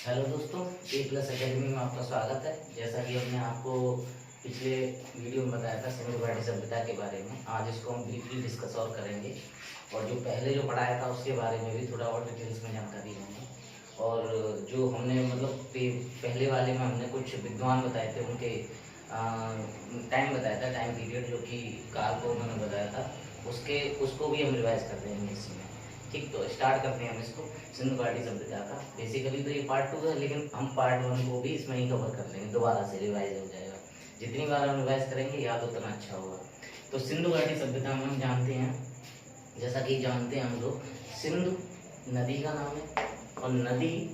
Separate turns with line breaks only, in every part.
Hello दोस्तों, ए plus academy में आपका स्वागत है। जैसा कि हमने आपको पिछले वीडियो में बताया था सिंधु घाटी सभ्यता के बारे में, आज इसको हम ब्रीफली डिस्कस और करेंगे। और जो पहले जो पढ़ाया था उसके बारे में भी थोड़ा और डिटेल्स में जानकारी लेंगे। और जो हमने पहले वाले में हमने कुछ विद्वान बताए थे, उनके टाइम बताया था, टाइम पीरियड जो कि काल को उन्होंने बताया था, उसको भी हम रिवाइज कर देंगे इसमें। ठीक, तो स्टार्ट करते हैं हम इसको सिंधु घाटी सभ्यता का। बेसिकली तो ये पार्ट 2 है, लेकिन हम पार्ट 1 को भी इसमें ही कवर कर लेंगे, दोबारा से रिवाइज हो जाएगा। जितनी बार हम रिवाइज करेंगे याद उतना अच्छा होगा। तो सिंधु घाटी सभ्यता में हम जानते हैं, जैसा कि जानते हैं हम लोग, सिंधु नदी का नाम है। और नदी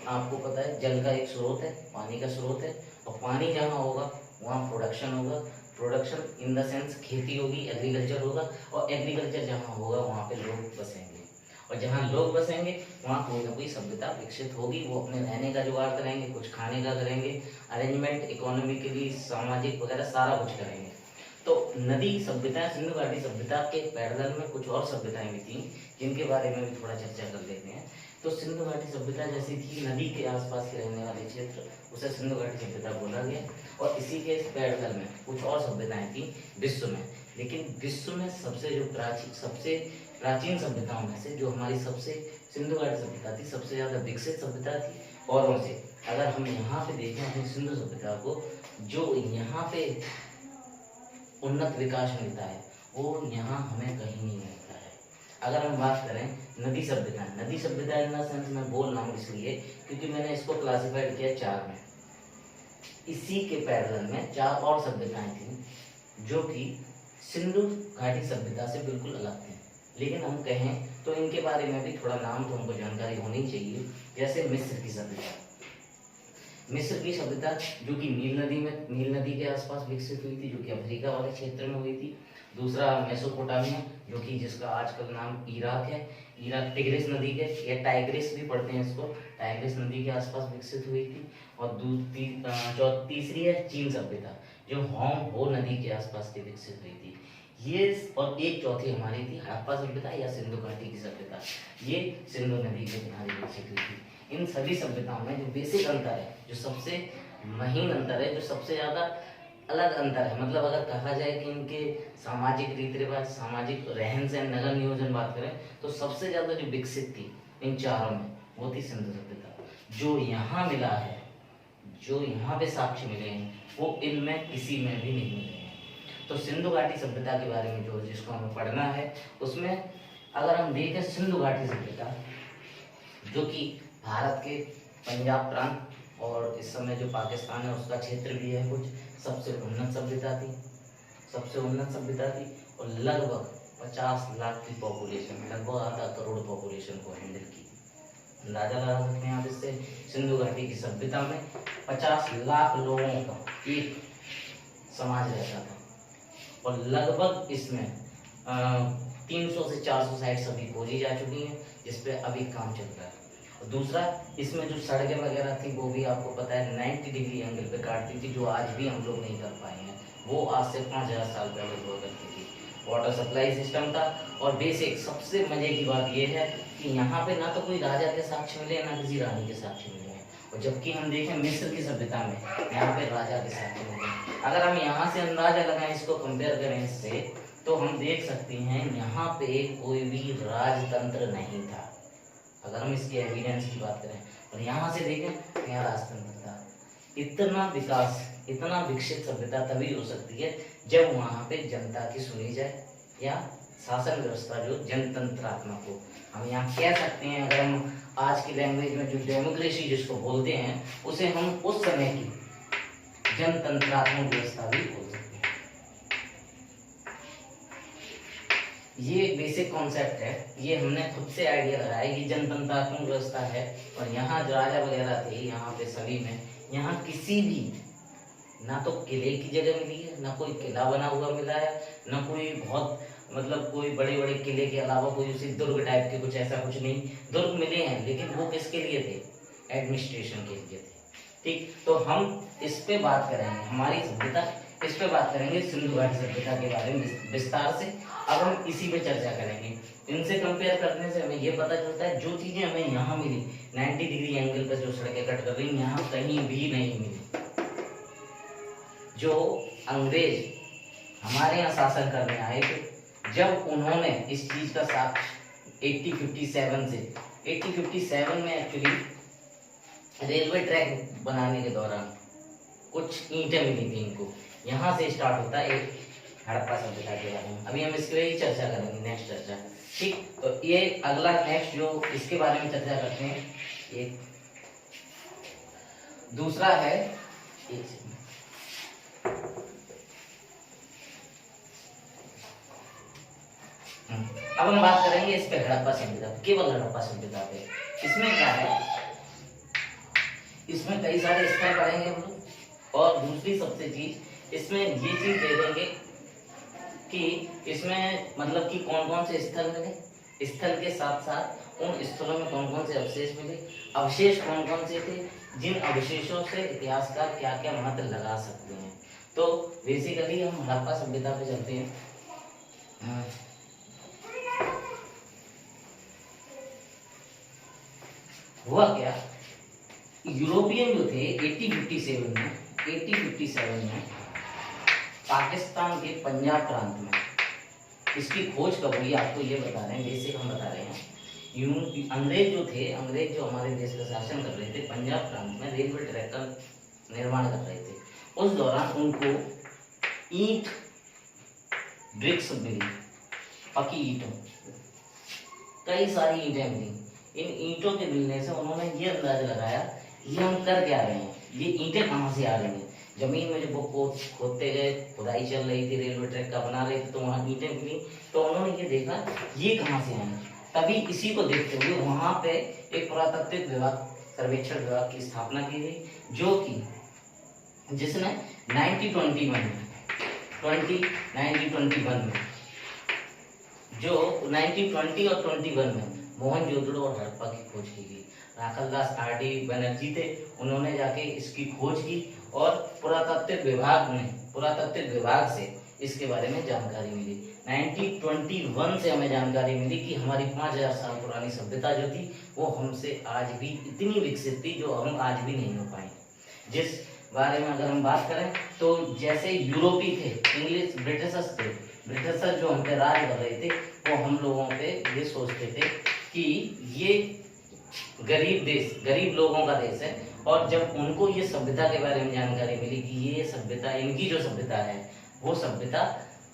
आपको पता है जल का एक स्रोत है, पानी का स्रोत है। और पानी जहाँ होगा वहाँ प्रोडक्शन होगा। प्रोडक्शन इन द सेंस खेती होगी, एग्रीकल्चर होगा। और एग्रीकल्चर जहाँ होगा वहाँ पे लोग बसेंगे। और जहाँ लोग बसेंगे वहाँ कोई ना कोई सभ्यता विकसित होगी। वो अपने रहने का जुगाड़ करेंगे, कुछ खाने का करेंगे, अरेंजमेंट इकोनॉमिकली, सामाजिक वगैरह सारा कुछ करेंगे। तो नदी सभ्यता, सिंधु घाटी सभ्यता के पैरेलल में कुछ और सभ्यताएं भी थी, जिनके बारे में भी थोड़ा चर्चा कर लेते हैं। तो सिंधु घाटी सभ्यता जैसी थी, नदी के आसपास के रहने वाले क्षेत्र, उसे सिंधु घाटी सभ्यता बोला गया। और इसी के पैरेलल में कुछ और सभ्यताएं थी विश्व में। लेकिन विश्व में सबसे प्राचीन सभ्यताओं में से जो हमारी सबसे सिंधु घाटी सभ्यता थी, सबसे ज्यादा विकसित सभ्यता थी औरों से। अगर हम यहाँ पे देखें अपनी सिंधु सभ्यता को, जो यहाँ पे उन्नत विकास मिलता है वो यहाँ हमें कहीं नहीं मिलता है। अगर हम बात करें नदी सभ्यता इन द सेंस मैं बोल रहा हूँ इसलिए क्योंकि मैंने इसको क्लासिफाइड किया 4 में। इसी के पैरेलल में 4 और सभ्यताएं थी जो कि सिंधु घाटी सभ्यता से बिल्कुल अलग थी। लेकिन हम कहें तो इनके बारे में भी थोड़ा नाम तो हमको जानकारी होनी चाहिए। जैसे मिस्र की सभ्यता, मिस्र की सभ्यता जो कि नील नदी के आसपास विकसित हुई थी, जो कि अफ्रीका वाले क्षेत्र में हुई थी। दूसरा मेसोपोटामिया, जो कि जिसका आजकल नाम इराक है। इराक टिग्रिस नदी के, या टाइग्रिस भी पढ़ते हैं इसको, टाइग्रिस नदी के आसपास विकसित हुई थी। और तीसरी है चीन सभ्यता, जो होंग हो नदी के आसपास की विकसित हुई थी। ये और एक चौथी हमारी थी हड़प्पा सभ्यता या सिंधु घाटी की सभ्यता। ये सिंधु नदी के किनारे विकसित हुई थी। इन सभी सभ्यताओं में जो बेसिक अंतर है, जो सबसे महीन अंतर है, जो सबसे ज्यादा अलग अंतर है, मतलब अगर कहा जाए कि इनके सामाजिक रीति रिवाज, सामाजिक रहन सहन, नगर नियोजन बात करें तो सबसे ज्यादा जो विकसित थी इन चारों में वो थी सिंधु सभ्यता। जो यहाँ मिला है, जो यहाँ पे साक्ष्य मिले हैं, वो इनमें किसी में भी नहीं मिले हैं। तो सिंधु घाटी सभ्यता के बारे में जो जिसको हमें पढ़ना है, उसमें अगर हम देखें सिंधु घाटी सभ्यता, जो कि भारत के पंजाब प्रांत और इस समय जो पाकिस्तान है उसका क्षेत्र भी है, कुछ सबसे उन्नत सभ्यता थी। और लगभग 50 लाख की पॉपुलेशन, लगभग आधा करोड़ पॉपुलेशन को हैंडल की। अंदाजा लगा सकते हैं आप इससे। सिंधु घाटी की सभ्यता में 50 लाख लोगों का एक समाज रहता था। और लगभग इसमें 300 से 400 साइट्स अभी खोजी जा चुकी हैं, जिसपे अभी काम चल रहा है। और दूसरा, इसमें जो सड़कें वगैरह थी वो भी आपको पता है 90 डिग्री एंगल पे काटती थी, जो आज भी हम लोग नहीं कर पाए हैं। वो आज से 5000 साल पहले हुआ करती थी। वाटर सप्लाई सिस्टम था। और बेसिक सबसे मजे की बात यह है कि यहाँ पे ना तो कोई राजा के साक्ष्य मिले, ना किसी रानी के साक्ष्य मिले हैं। और जबकि हम देखें मिस्र की सभ्यता में यहाँ पे राजा के साक्ष्य मिले हैं। अगर हम यहाँ से अंदाजा लगाएं, इसको कंपेयर करें इससे, तो हम देख सकते हैं यहाँ पे कोई भी राजतंत्र नहीं था, अगर हम इसके एविडेंस की बात करें। और यहाँ से देखें तो यहाँ राजतंत्र था। इतना विकास, इतना विकसित सभ्यता तभी हो सकती है जब वहाँ पे जनता की सुनी जाए, या शासन व्यवस्था जो जनतंत्रात्मक हो। हम यहाँ कह सकते हैं, अगर हम आज की लैंग्वेज में जो डेमोक्रेसी जिसको बोलते हैं, उसे हम उस समय की जनतंत्रात्मक व्यवस्था भी बोल सकते हैं। ये बेसिक कॉन्सेप्ट है, ये हमने खुद से आइडिया लगाया। ये जनतंत्रात्मक व्यवस्था है। और यहाँ जो राजा वगैरह थे, यहाँ पे सभी में, यहाँ किसी भी ना तो किले की जगह मिली है, ना कोई किला बना हुआ मिला है, ना कोई बहुत मतलब कोई बड़े बड़े किले के अलावा कोई उसी दुर्ग टाइप के कुछ ऐसा कुछ नहीं। दुर्ग मिले हैं, लेकिन वो किसके लिए थे? एडमिनिस्ट्रेशन के लिए थे। ठीक, तो हम इस पे बात करेंगे, हमारी सभ्यता इस पे बात करेंगे सिंधु घाटी सभ्यता के बारे में विस्तार से। अब हम इसी पे चर्चा करेंगे। इनसे कंपेयर करने से हमें ये पता चलता है जो चीजें हमें यहाँ मिली 90 डिग्री एंगल पर जो सड़कें कट कर रही यहाँ कहीं भी नहीं मिली। जो अंग्रेज हमारे यहाँ शासन करने आए थे, जब उन्होंने इस चीज का साथ 1857 में एक्चुअली रेलवे ट्रैक बनाने के दौरान कुछ ईंटें मिली थी इनको। यहाँ से स्टार्ट होता है एक हड़प्पा सभ्यता के बारे में। अभी हम इसके ही चर्चा करेंगे, नेक्स्ट चर्चा। ठीक, तो ये अगला नेक्स्ट जो इसके बारे में चर्चा करते हैं, एक दूसरा है अब हम बात करेंगे इस पे हड़प्पा सभ्यता, केवल हड़प्पा सभ्यता पे। इसमें क्या है, इसमें कई सारे स्थल पढ़ेंगे हम लोग, और दूसरी सबसे चीज इसमें ये चीज दे देंगे कि इसमें मतलब कि कौन कौन से स्थल मिले, स्थल के साथ साथ उन स्थलों में कौन कौन से अवशेष मिले, अवशेष कौन कौन से थे, जिन अवशेषों से इतिहासकार क्या क्या मत लगा सकते हैं। तो बेसिकली हम हड़प्पा सभ्यता पे चलते हैं। हुआ क्या, यूरोपियन जो थे 1857 में पाकिस्तान के पंजाब प्रांत में इसकी खोज कब हुई, आपको ये बता रहे हैं, बेसिक हम बता रहे हैं। अंग्रेज जो थे, अंग्रेज जो हमारे देश का शासन कर रहे थे, पंजाब प्रांत में रेलवे ट्रैक का निर्माण कर रहे थे। उस दौरान उनको ईंट ब्रिक्स मिली, पकी ईंटों, कई सारी ईंटें मिली। इन ईंटों के मिलने से उन्होंने ये अंदाजा लगाया ये हम कर क्या रहे हैं, ये ईंटें कहाँ से आ रही हैं। जमीन में जब वो खोदते गए, खुदाई चल रही थी, रेलवे ट्रैक का बना रहे थे, तो वहाँ ईंटें मिली, तो उन्होंने ये देखा ये कहाँ से आए। तभी इसी को देखते हुए वहाँ पे एक पुरातत्विक विभाग, सर्वेक्षण विभाग की स्थापना की गई, जो कि जिसने 1921 में जो 1920 और 21 में मोहनजोदड़ो और हड़प्पा की खोज की गई। राखलदास आर.डी. बनर्जी थे, उन्होंने जाके इसकी खोज की और पुरातत्विक विभाग से इसके बारे में जानकारी मिली। 1921 से हमें जानकारी मिली कि हमारी 5000 साल पुरानी सभ्यता जो थी वो हमसे आज भी इतनी विकसित थी जो हम आज भी नहीं हो पाए। जिस बारे में अगर हम बात करें तो जैसे यूरोपी थे, इंग्लिश ब्रिटिशर्स थे, ब्रिटिशर्स जो हम पे राज कर रहे थे, वो हम लोगों पे ये सोचते थे कि ये गरीब देश, गरीब लोगों का देश है। और जब उनको ये सभ्यता के बारे में जानकारी मिली कि ये सभ्यता, इनकी जो सभ्यता है वो सभ्यता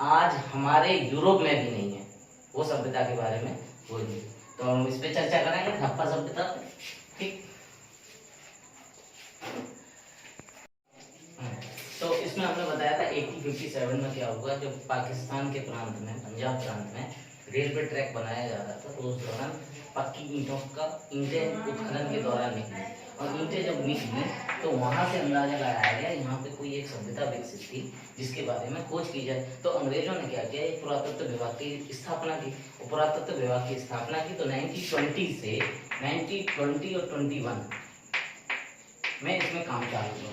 आज हमारे यूरोप में भी नहीं है, वो सभ्यता के बारे में बोलिए, तो हम इस पे चर्चा करेंगे, हड़प्पा सभ्यता। ठीक, तो इसमें हमने बताया था 1857 में क्या हुआ, जब पाकिस्तान के प्रांत में, पंजाब प्रांत में रेलवे ट्रैक बनाया जा रहा था, तो उस दौरान पक्की ईंटें उत्खनन के दौरान निकली, और ईंटें जब निकली तो वहां से अंदाजा लगाया गया यहाँ पे कोई एक सभ्यता विकसित थी जिसके बारे में खोज की जाए। तो अंग्रेजों ने क्या किया, एक पुरातत्व विभाग की स्थापना की। पुरातत्व विभाग की स्थापना की तो 1920 और 21 में इसमें काम चालू हुआ।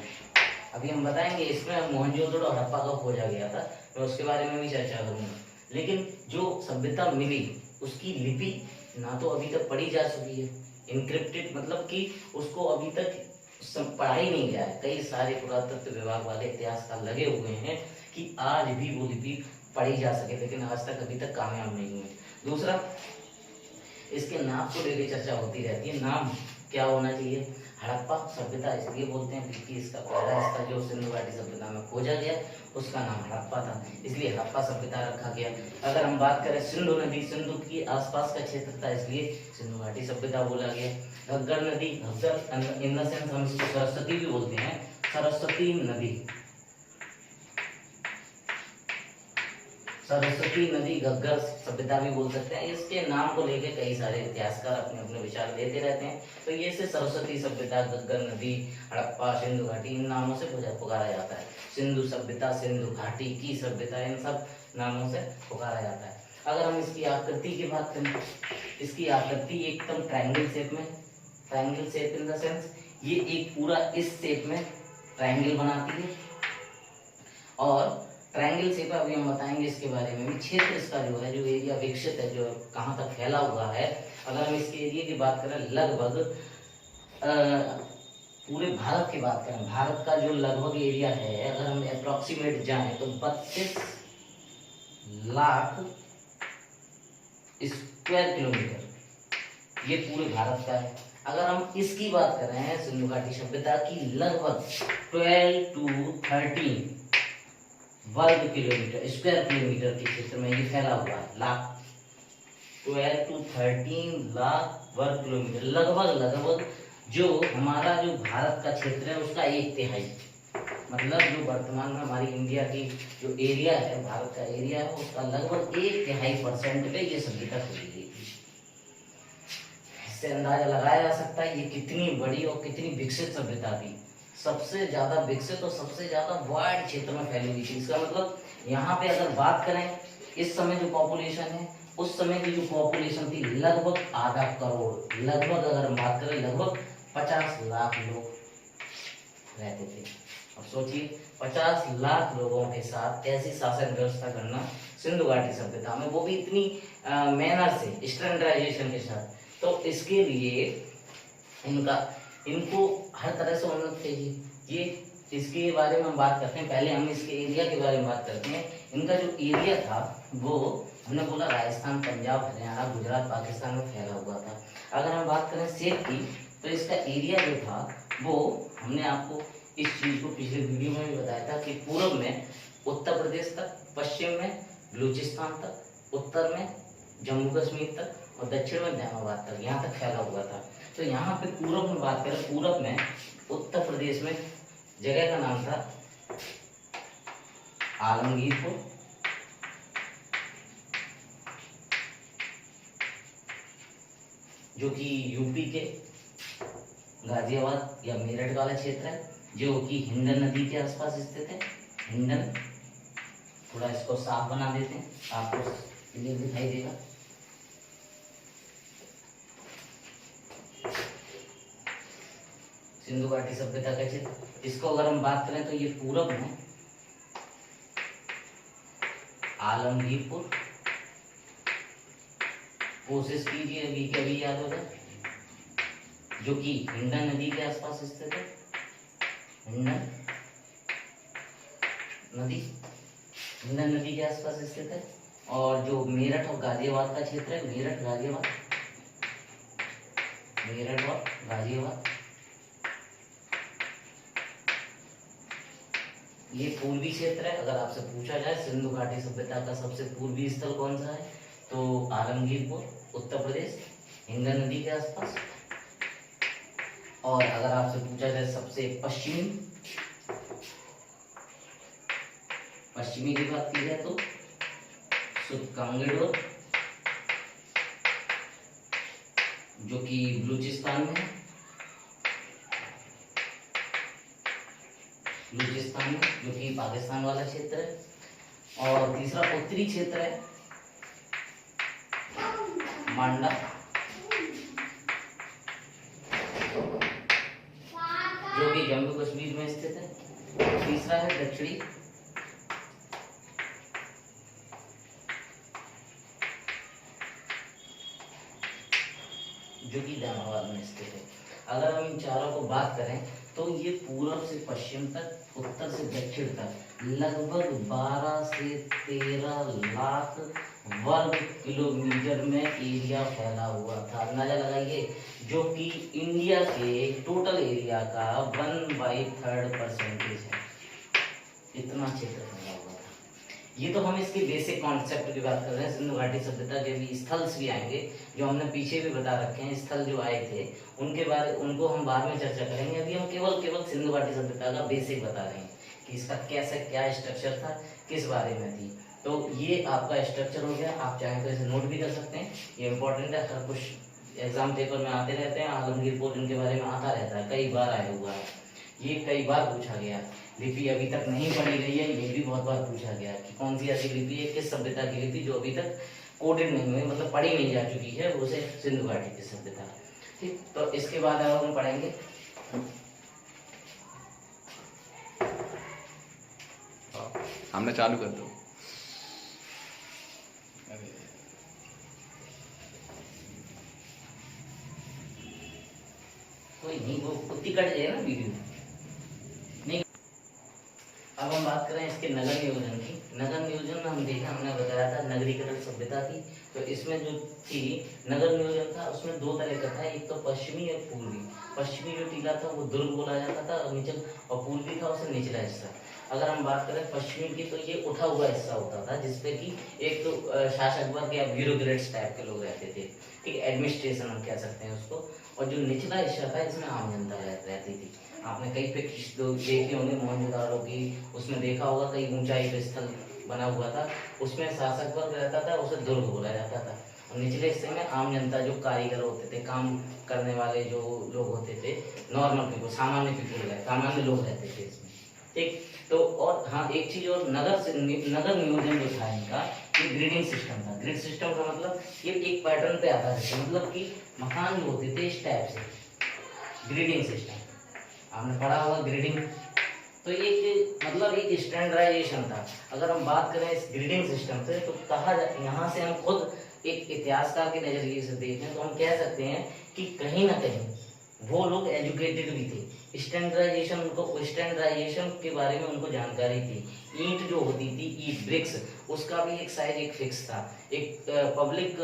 अभी हम बताएंगे इसमें मोहनजोदड़ो और हड़प्पा का खोजा गया था, मैं उसके बारे में भी चर्चा करूंगा। लेकिन जो सभ्यता मिली उसकी लिपि ना तो अभी तक पढ़ी जा चुकी है, इनक्रिप्टेड, मतलब कि उसको अभी तक पढ़ा ही नहीं गया है। कई सारे पुरातत्व विभाग वाले इतिहासकार लगे हुए हैं कि आज भी वो लिपि पढ़ी जा सके, लेकिन आज तक अभी तक कामयाब नहीं हुए। दूसरा, इसके नाम को लेकर चर्चा होती रहती है, नाम क्या होना चाहिए। हड़प्पा सभ्यता इसलिए बोलते हैं क्योंकि इसका पहला हिस्सा जो सिंधु घाटी सभ्यता में खोजा गया उसका नाम हड़प्पा था, इसलिए हड़प्पा सभ्यता रखा गया। अगर हम बात करें सिंधु नदी, सिंधु की आसपास का क्षेत्र था, इसलिए सिंधु घाटी सभ्यता बोला गया। घग्गर नदी, घग्गर इन द सेंस हम इसको सरस्वती भी बोलते हैं, सरस्वती नदी, सरस्वती नदी घग्गर सभ्यता भी बोल सकते हैं। इसके नाम को लेकर कई सारे इतिहासकार अपने अपने विचार देते रहते हैं। तो ये से सरस्वती सभ्यता, घग्गर नदी, हड़प्पा, सिंधु घाटी, इन नामों से पुकारा जाता है। सिंधु सभ्यता, सिंधु घाटी की सभ्यता, इन सब नामों से पुकारा जाता है। अगर हम इसकी आकृति की बात करें, इसकी आकृति एकदम ट्रायंगल शेप में, triangle shape in the sense ये एक पूरा इस शेप में ट्रायंगल बनाती है और ट्रायंगल शेप अभी हम बताएंगे इसके बारे में भी। क्षेत्र इसका जो है, जो एरिया विकसित है, जो कहाँ तक फैला हुआ है, अगर हम इसके एरिया की बात करें, लगभग पूरे भारत की बात करें, भारत का जो लगभग एरिया है, अगर हम अप्रोक्सीमेट जाएं तो 32 लाख स्क्वायर किलोमीटर ये पूरे भारत का है। अगर हम इसकी बात करें सिंधु घाटी सभ्यता की, लगभग 12 to 13 वर्ग किलोमीटर, स्क्वायर किलोमीटर के क्षेत्र में ये फैला हुआ है। लाख 12 to 13 लाख वर्ग किलोमीटर, लगभग जो हमारा जो भारत का क्षेत्र है उसका 1/3, मतलब जो वर्तमान में हमारी इंडिया की जो एरिया है, भारत का एरिया है, उसका लगभग 1/3% पे ये सभ्यता खुली गई थी। इससे अंदाजा लगाया जा सकता है ये कितनी बड़ी और कितनी विकसित सभ्यता थी। सबसे ज्यादा विकसित और सबसे ज्यादा वाइड क्षेत्र में फैली हुई थी। इसका मतलब यहाँ पे अगर बात करें इस समय जो पॉपुलेशन है, उस समय की जो पॉपुलेशन थी लगभग आधा करोड़, लगभग अगर हम बात करें लगभग 50 लाख लोग रहते थे। और सोचिए 50 लाख लोगों के साथ कैसी शासन व्यवस्था करना सिंधु घाटी सभ्यता में, वो भी इतनी मैनर से, स्टैंडर्डाइजेशन के साथ। तो इसके लिए इनको हर तरह से उन्नत चाहिए। ये इसके बारे में हम बात करते हैं, पहले हम इसके एरिया के बारे में बात करते हैं। इनका जो एरिया था वो हमने बोला राजस्थान, पंजाब, हरियाणा, गुजरात, पाकिस्तान में फैला हुआ था। अगर हम बात करें शेप की, तो इसका एरिया जो था वो हमने आपको इस चीज को पिछले वीडियो में भी बताया था कि पूर्व में उत्तर प्रदेश तक, पश्चिम में बलूचिस्तान तक, उत्तर में जम्मू कश्मीर तक और दक्षिण में इस्लामाबाद तक, यहाँ तक फैला हुआ था। तो यहाँ पे पूरब में बात करें, पूरब में उत्तर प्रदेश में जगह का नाम था आलमगीरपुर, जो कि यूपी के गाजियाबाद या मेरठ वाला क्षेत्र है, जो कि हिंडन नदी के आसपास स्थित है। हिंडन, थोड़ा इसको साफ बना देते हैं, आपको क्लियर दिखाई देगा। सिंधु घाटी सभ्यता का क्षेत्र, इसको अगर हम बात करें तो ये पूरब में आलमगीरपुर, कोशिश कीजिए अभी के अभी याद होगा, जो कि हिंडन नदी के आसपास स्थित है। हिंडन नदी के आसपास स्थित है। और जो मेरठ और गाजियाबाद का क्षेत्र है, मेरठ और गाजियाबाद, ये पूर्वी क्षेत्र है। अगर आपसे पूछा जाए सिंधु घाटी सभ्यता का सबसे पूर्वी स्थल कौन सा है, तो आलमगीरपुर, उत्तर प्रदेश, हिंडन नदी के आसपास। और अगर आपसे पूछा जाए सबसे पश्चिमी की बात की जाए तो सुरकांगड़ोर, जो कि बलूचिस्तान में है, जो कि पाकिस्तान वाला क्षेत्र है। और तीसरा उत्तरी क्षेत्र है मांडा, जो कि जम्मू कश्मीर में स्थित है। तीसरा है दक्षिणी, जो कि इस्लामाबाद में स्थित है। अगर हम इन चारों को बात करें तो ये पूर्व से पश्चिम तक, उत्तर से दक्षिण तक लगभग 12 से 13 लाख वर्ग किलोमीटर में एरिया फैला हुआ था। अंदाजा लगाइए, जो कि इंडिया के टोटल एरिया का 1/3% है। इतना क्षेत्र फैला हुआ था। ये तो हम इसके बेसिक कॉन्सेप्ट की बात कर रहे हैं। सिंधु घाटी सभ्यता के भी स्थल भी आएंगे, जो हमने पीछे भी बता रखे हैं। स्थल जो आए थे उनको हम बाद में चर्चा करेंगे। अभी हम केवल सिंधु घाटी सभ्यता का बेसिक बता रहे हैं कि इसका कैसे क्या स्ट्रक्चर था, किस बारे में थी। तो ये आपका स्ट्रक्चर हो गया। आप चाहें तो इसे नोट भी कर सकते हैं, ये इंपॉर्टेंट है। हर कुछ एग्जाम पेपर में आते रहते हैं। आलमगीरपुर इनके बारे में आता रहता है, कई बार आया हुआ है, ये कई बार पूछा गया। लिपि अभी तक नहीं पढ़ी गई है, ये भी बहुत बार पूछा गया कि कौन सी ऐसी लिपि है, किस सभ्यता की लिपि जो अभी तक कोडेड नहीं हुई, मतलब पढ़ी नहीं जा चुकी है, उसे सिंधु घाटी की सभ्यता। ठीक, तो इसके बाद अब हम पढ़ेंगे
हमने चालू कर दो।
कोई नहीं, वो कुत्ती कट जाए ना वीडियो नहीं। अब हम बात करें इसके नगर नियोजन की। नगर नियोजन में हम देखा, हमने बताया था नगरीकरण सभ्यता थी। तो इसमें जो थी नगर नियोजन था, उसमें दो तरह का था, एक तो पश्चिमी और पूर्वी। पश्चिमी जो टीला था वो दुर्ग बोला जाता था, और पूर्वी था उसे निचला हिस्सा। अगर हम बात करें पश्चिमी की, तो ये उठा हुआ हिस्सा होता था, जिसपे कि एक तो शासक वर्ग या ब्यूरोक्रेट्स टाइप के लोग रहते थे, ठीक, एडमिनिस्ट्रेशन हम कह सकते हैं उसको। और जो निचला हिस्सा था, इसमें आम जनता रहती थी। आपने कई पिक्चर्स देखे होंगे मोहनजोदाड़ो की, उसमें देखा होगा कई ऊंचाई पे स्थल बना हुआ था, उसमें शासक वर्ग रहता था, उसे दुर्ग बोला जाता था। और निचले हिस्से में आम जनता, जो कारीगर होते थे, काम करने वाले जो लोग होते थे, नॉर्मल पीपल, सामान्य लोग रहते थे इसमें, ठीक। तो और हाँ, एक चीज और, नगर नियोजन जो था इनका, ये ग्रिडिंग सिस्टम था। ग्रिड सिस्टम का मतलब ये एक पैटर्न पे आता है, मतलब कि मकान जो होते थे इस टाइप से, ग्रिडिंग सिस्टम आपने पढ़ा होगा, ग्रिडिंग। तो एक मतलब एक स्टैंडर्डाइजेशन था। अगर हम बात करें इस ग्रिडिंग सिस्टम से, तो कहा यहाँ से हम खुद एक इतिहासकार के नजरिए से देखें तो हम कह सकते हैं कि कहीं ना कहीं वो लोग एजुकेटेड भी थे। स्टैंडर्डाइजेशन के बारे में उनको जानकारी थी। ईंट जो होती थी, ईंट ब्रिक्स, उसका भी एक साइज एक फिक्स था। एक पब्लिक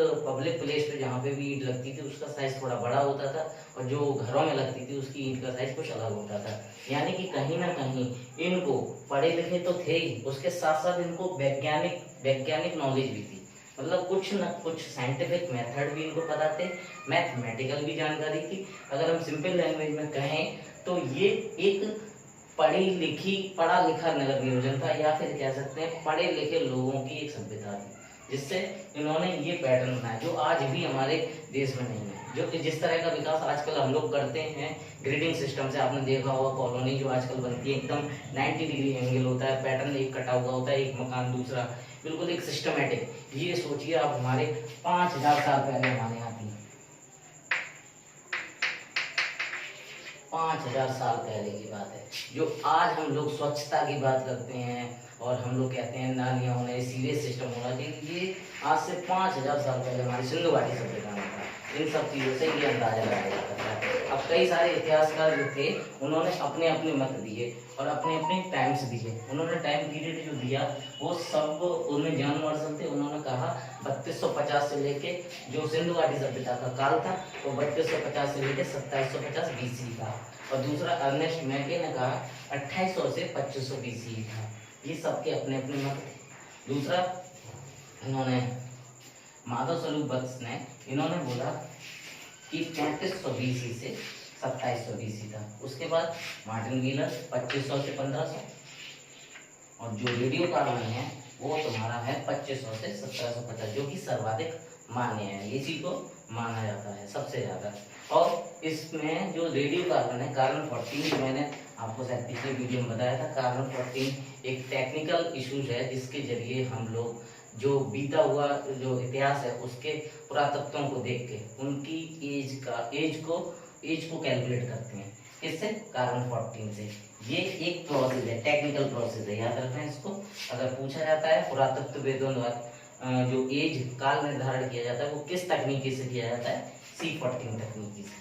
प्लेस पे जहाँ पे भी ईंट लगती थी, उसका साइज थोड़ा बड़ा होता था, और जो घरों में लगती थी उसकी ईंट का साइज कुछ अलग होता था। यानी कि कहीं ना कहीं इनको पढ़े लिखे तो थे ही, उसके साथ साथ इनको वैज्ञानिक नॉलेज भी थी। मतलब कुछ न कुछ साइंटिफिक मेथड भी इनको पता थे, मैथमेटिकल भी जानकारी थी। अगर हम सिंपल लैंग्वेज में कहें तो ये एक पढ़ा लिखा नगर नियोजन था, या फिर कह सकते हैं पढ़े लिखे लोगों की एक सभ्यता थी, जिससे इन्होंने ये पैटर्न बनाया जो आज भी हमारे देश में नहीं है। जो कि जिस तरह का विकास आजकल हम लोग करते हैं ग्रिडिंग सिस्टम से, आपने देखा होगा कॉलोनी जो आजकल बनती है एकदम 90 डिग्री एंगल होता है, पैटर्न एक कटा हुआ होता है, एक मकान दूसरा, बिल्कुल एक सिस्टमेटिक। ये सोचिए आप, हमारे 5000 साल पहले हमारे यहाँ थी, 5000 साल पहले की बात है। जो आज हम लोग स्वच्छता की बात करते हैं और हम लोग कहते हैं नालियाँ होने, सीवेज सिस्टम होना चाहिए, ये आज से 5000 साल पहले हमारी सिंधु घाटी सभ्यता में था। इन सब चीज़ों से ये अंदाजा लगाया जाता था। अब कई सारे इतिहासकार जो थे, उन्होंने अपने अपने मत दिए और अपने अपने टाइम्स दिए। उन्होंने टाइम पीरियड जो दिया वो सब उनमें जॉन मॉर्सन थे, उन्होंने कहा 3250 से लेके जो सिंधु घाटी सभ्यता का काल था वो 3250 से लेके 2750 BC था। और दूसरा अर्नेस्ट मैके ने कहा 2800 से 2500 BC था। ये सबके अपने अपने मत थे। दूसरा इन्होंने माधव स्वरूप बत्स ने इन्होंने बोला कि 3500 BC से 2700 BC था। उसके बाद मार्टिन व्हीलर 2500 से 1500, और जो रेडियो कार्बन है वो तुम्हारा है 2500 से 1750, जो कि सर्वाधिक मान्य है, इसी को माना जाता है सबसे ज्यादा। और इसमें जो रेडियो कार्बन है, कार्बन 14, मैंने आपको शायद पिछले वीडियो में बताया था, कार्बन 14 एक टेक्निकल इशूज है जिसके जरिए हम लोग जो बीता हुआ जो इतिहास है उसके पुरातत्वों को देख के उनकी एज को कैलकुलेट करते हैं। इससे कार्बन 14 से ये एक प्रोसेस है, टेक्निकल प्रोसेस है, याद रखना है इसको। अगर पूछा जाता है पुरातत्व वेदों द्वारा जो एज काल निर्धारण किया जाता है वो किस तकनीकी से किया जाता है, C14 तकनीकी से।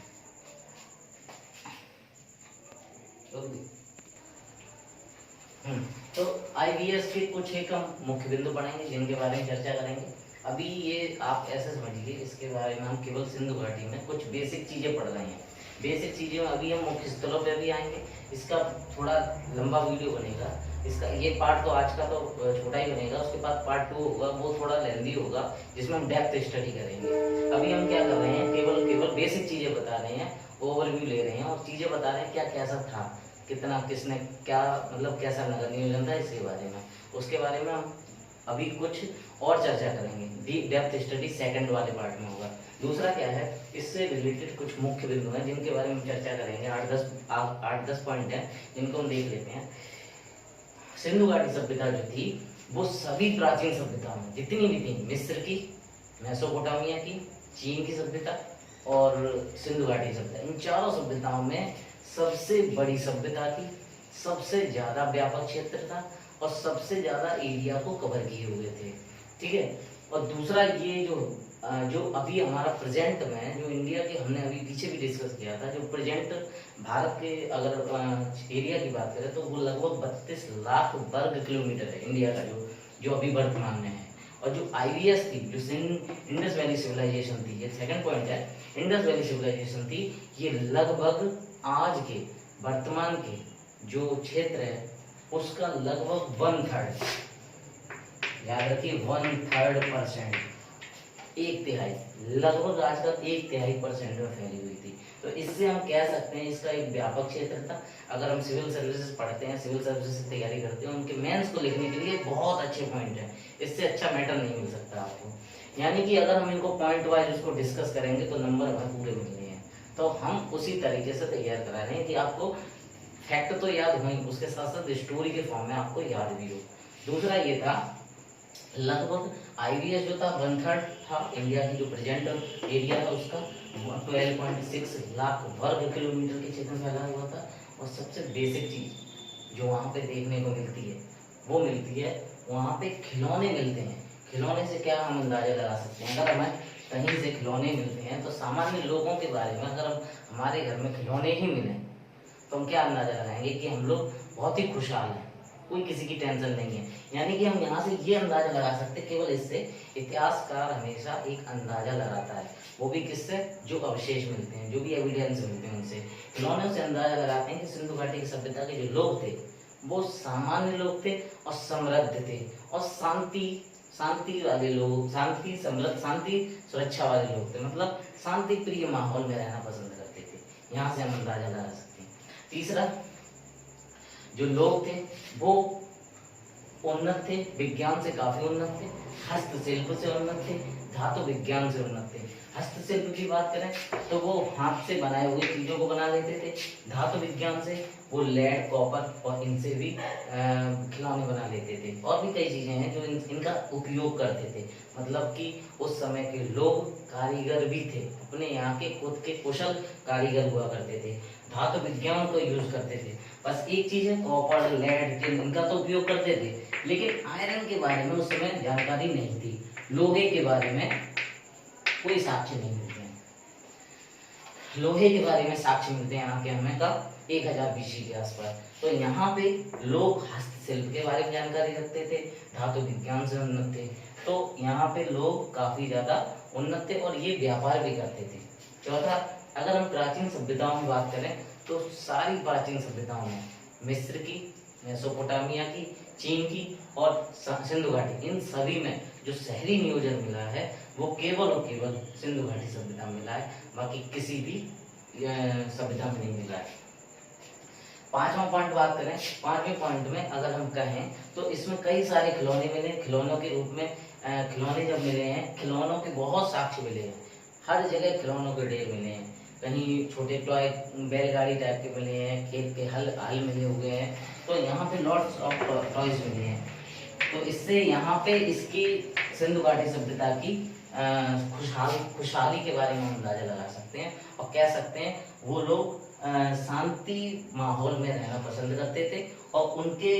तो IVS के कुछ एक हम मुख्य बिंदु पढ़ेंगे जिनके बारे में चर्चा करेंगे। अभी ये आप ऐसे समझिए, इसके बारे में हम केवल सिंधु घाटी में कुछ बेसिक चीजें पढ़ रहे हैं। बेसिक चीजें अभी हम मुख्य स्थलों पे भी आएंगे। इसका थोड़ा लंबा वीडियो बनेगा, इसका ये पार्ट तो आज का तो छोटा ही बनेगा, उसके बाद पार्ट 2 होगा, वो थोड़ा लेंदी होगा, जिसमें हम डेप्थ स्टडी करेंगे। अभी हम क्या कर रहे हैं, केवल बेसिक चीजें बता रहे हैं, ओवरव्यू ले रहे हैं और चीजें बता रहे हैं क्या कैसा था, कितना किसने क्या, मतलब कैसा नगर नियोजन था, इसके बारे में। उसके बारे में हम अभी कुछ और चर्चा करेंगे, डीप डेप्थ स्टडी सेकंड वाले पार्ट में होगा। दूसरा क्या है, इससे रिलेटेड कुछ मुख्य बिंदु हैं जिनके बारे में चर्चा करेंगे। 8-10 पॉइंट हैं जिनको हम देख लेते हैं। सिंधु घाटी सभ्यता जो थी वो सभी प्राचीन सभ्यताओं में जितनी भी थी, मिस्र की, मेसोपोटामिया की, चीन की सभ्यता और सिंधु घाटी सभ्यता, इन चारों सभ्यताओं में सबसे बड़ी सभ्यता थी, सबसे ज्यादा व्यापक क्षेत्र था और सबसे ज्यादा एरिया को कवर किए हुए थे। ठीक है। और दूसरा ये जो अभी हमारा प्रेजेंट में जो इंडिया के हमने अभी पीछे भी डिस्कस किया था, जो प्रेजेंट भारत के अगर एरिया की बात करें तो वो लगभग 32 लाख वर्ग किलोमीटर है इंडिया का, जो अभी वर्तमान में है। और जो IVS थी, जो इंडस वैली सिविलाइजेशन थी, ये सेकंड पॉइंट है, इंडस वैली सिविलाइजेशन थी, ये लगभग आज के वर्तमान के जो क्षेत्र है उसका लगभग 1/3, याद रखिए 1/3%, 1/3, लगभग आज का 1/3% में फैली हुई थी। तो इससे हम कह सकते हैं इसका एक व्यापक क्षेत्र था। अगर हम सिविल सर्विसेज पढ़ते हैं, सिविल सर्विसेज की तैयारी करते हैं, उनके मेंस को लिखने के लिए बहुत अच्छे पॉइंट है, इससे अच्छा मैटर नहीं मिल सकता आपको। यानी कि अगर हम इनको पॉइंट वाइज उसको डिस्कस करेंगे तो नंबर भरपूर मिलने हैं। तो हम उसी तरीके से तैयार करा रहे हैं कि आपको फैक्ट तो याद हो, उसके साथ साथ स्टोरी के फॉर्म में आपको याद भी हो। दूसरा ये था, लगभग IVS जो था 1/3 था, इंडिया की जो प्रेजेंट एरिया था उसका 12.6 लाख वर्ग किलोमीटर के क्षेत्र में फैला हुआ था। और सबसे बेसिक चीज जो वहाँ पे देखने को मिलती है वो मिलती है, वहाँ पे खिलौने मिलते हैं। खिलौने से क्या हम अंदाजा लगा सकते हैं? अगर हमें कहीं से खिलौने मिलते हैं तो सामान्य लोगों के बारे में, अगर हम हमारे घर में खिलौने ही मिले तो हम क्या अंदाजा लगाएंगे कि हम लोग बहुत ही खुशहाल हैं, कोई किसी की टेंशन नहीं है। यानी कि हम यहाँ से ये अंदाजा लगा सकते हैं, केवल इससे इतिहासकार हमेशा एक अंदाजा लगाता है, वो भी किससे? जो अवशेष मिलते हैं, जो भी एविडेंस मिलते हैं उनसे, खिलौनों से अंदाजा लगाते हैं कि सिंधु घाटी की सभ्यता के जो लोग थे वो सामान्य लोग थे और समृद्ध थे और शांति वाले लोग, शांति समृद्ध, शांति सुरक्षा वाले लोग थे, मतलब शांति प्रिय माहौल में रहना पसंद करते थे। यहाँ से हम अंदाजा लगा सकते हैं। तीसरा, जो लोग थे वो उन्नत थे, विज्ञान से काफी उन्नत थे, हस्तशिल्प से उन्नत थे, धातु विज्ञान से उन्नत थे। हस्तशिल्प की बात करें तो वो हाथ से बनाए हुए चीजों को बना लेते थे। धातु विज्ञान से वो लेड, कॉपर और इनसे भी खिलौने बना लेते थे। और भी कई चीजें हैं जो इनका उपयोग करते थे, मतलब कि उस समय के लोग कारीगर भी थे, अपने यहाँ के खुद के कुशल कारीगर हुआ करते थे, धातु विज्ञान को यूज करते थे। बस एक चीज है, कॉपर, लेड, टिन, इनका तो उपयोग करते थे, लेकिन आयरन के बारे में उस समय जानकारी नहीं थी, लोहे के बारे में कोई साक्ष्य नहीं मिलते हैं। लोहे के बारे में साक्ष्य मिलते हैं यहाँ के हमें कब? 1000 BC के आसपास। तो यहाँ पे लोग हस्तशिल्प के बारे में जानकारी रखते थे, धातु विज्ञान से उन्नत थे, तो यहाँ पे लोग काफी ज्यादा उन्नत थे और ये व्यापार भी करते थे। चौथा, अगर हम प्राचीन सभ्यताओं की बात करें तो सारी प्राचीन सभ्यताओं में मिस्र की, मेसोपोटामिया की, चीन की और सिंधु घाटी, इन सभी में जो शहरी नियोजन मिला है वो केवल और केवल सिंधु घाटी सभ्यता में मिला है, बाकी किसी भी सभ्यता में नहीं मिला है। पांचवा पॉइंट बात करें, पांचवें पॉइंट में अगर हम कहें तो इसमें कई सारे खिलौने मिले, खिलौनों के रूप में खिलौने जब मिले हैं, खिलौनों के बहुत साक्ष्य मिले हैं, हर जगह खिलौनों के ढेर मिले हैं, कहीं छोटे टॉय बैलगाड़ी टाइप के मिले हैं, खेत के हल मिले हुए हैं, तो यहाँ पे लॉट्स ऑफ टॉयज मिले हैं। तो इससे यहाँ पे इसकी सिंधु घाटी सभ्यता की खुशहाली के बारे में अंदाजा लगा सकते हैं और कह सकते हैं वो लोग शांति माहौल में रहना पसंद करते थे और उनके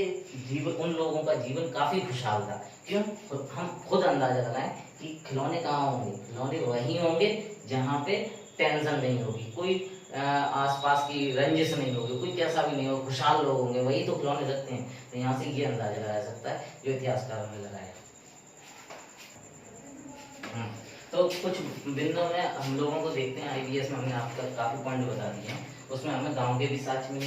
जीवन, उन लोगों का जीवन काफी खुशहाल था। क्यों? हम खुद अंदाजा लगाएं कि खिलौने कहाँ होंगे? खिलौने वहीं होंगे जहाँ पे टेंशन नहीं होगी, कोई आसपास की रंजिश नहीं होगी, कोई कैसा भी नहीं होगा, खुशहाल लोग होंगे, वही तो खिलौने रखते हैं। तो यहाँ से ये अंदाजा लगाया सकता है जो इतिहासकारों ने लगाया। तो कुछ बिंदुओं में हम लोगों को देखते हैं, IVS में हमने आपका काफी पॉइंट बता दिए हैं, उसमें हमें गांव के भी साक्ष्य मिले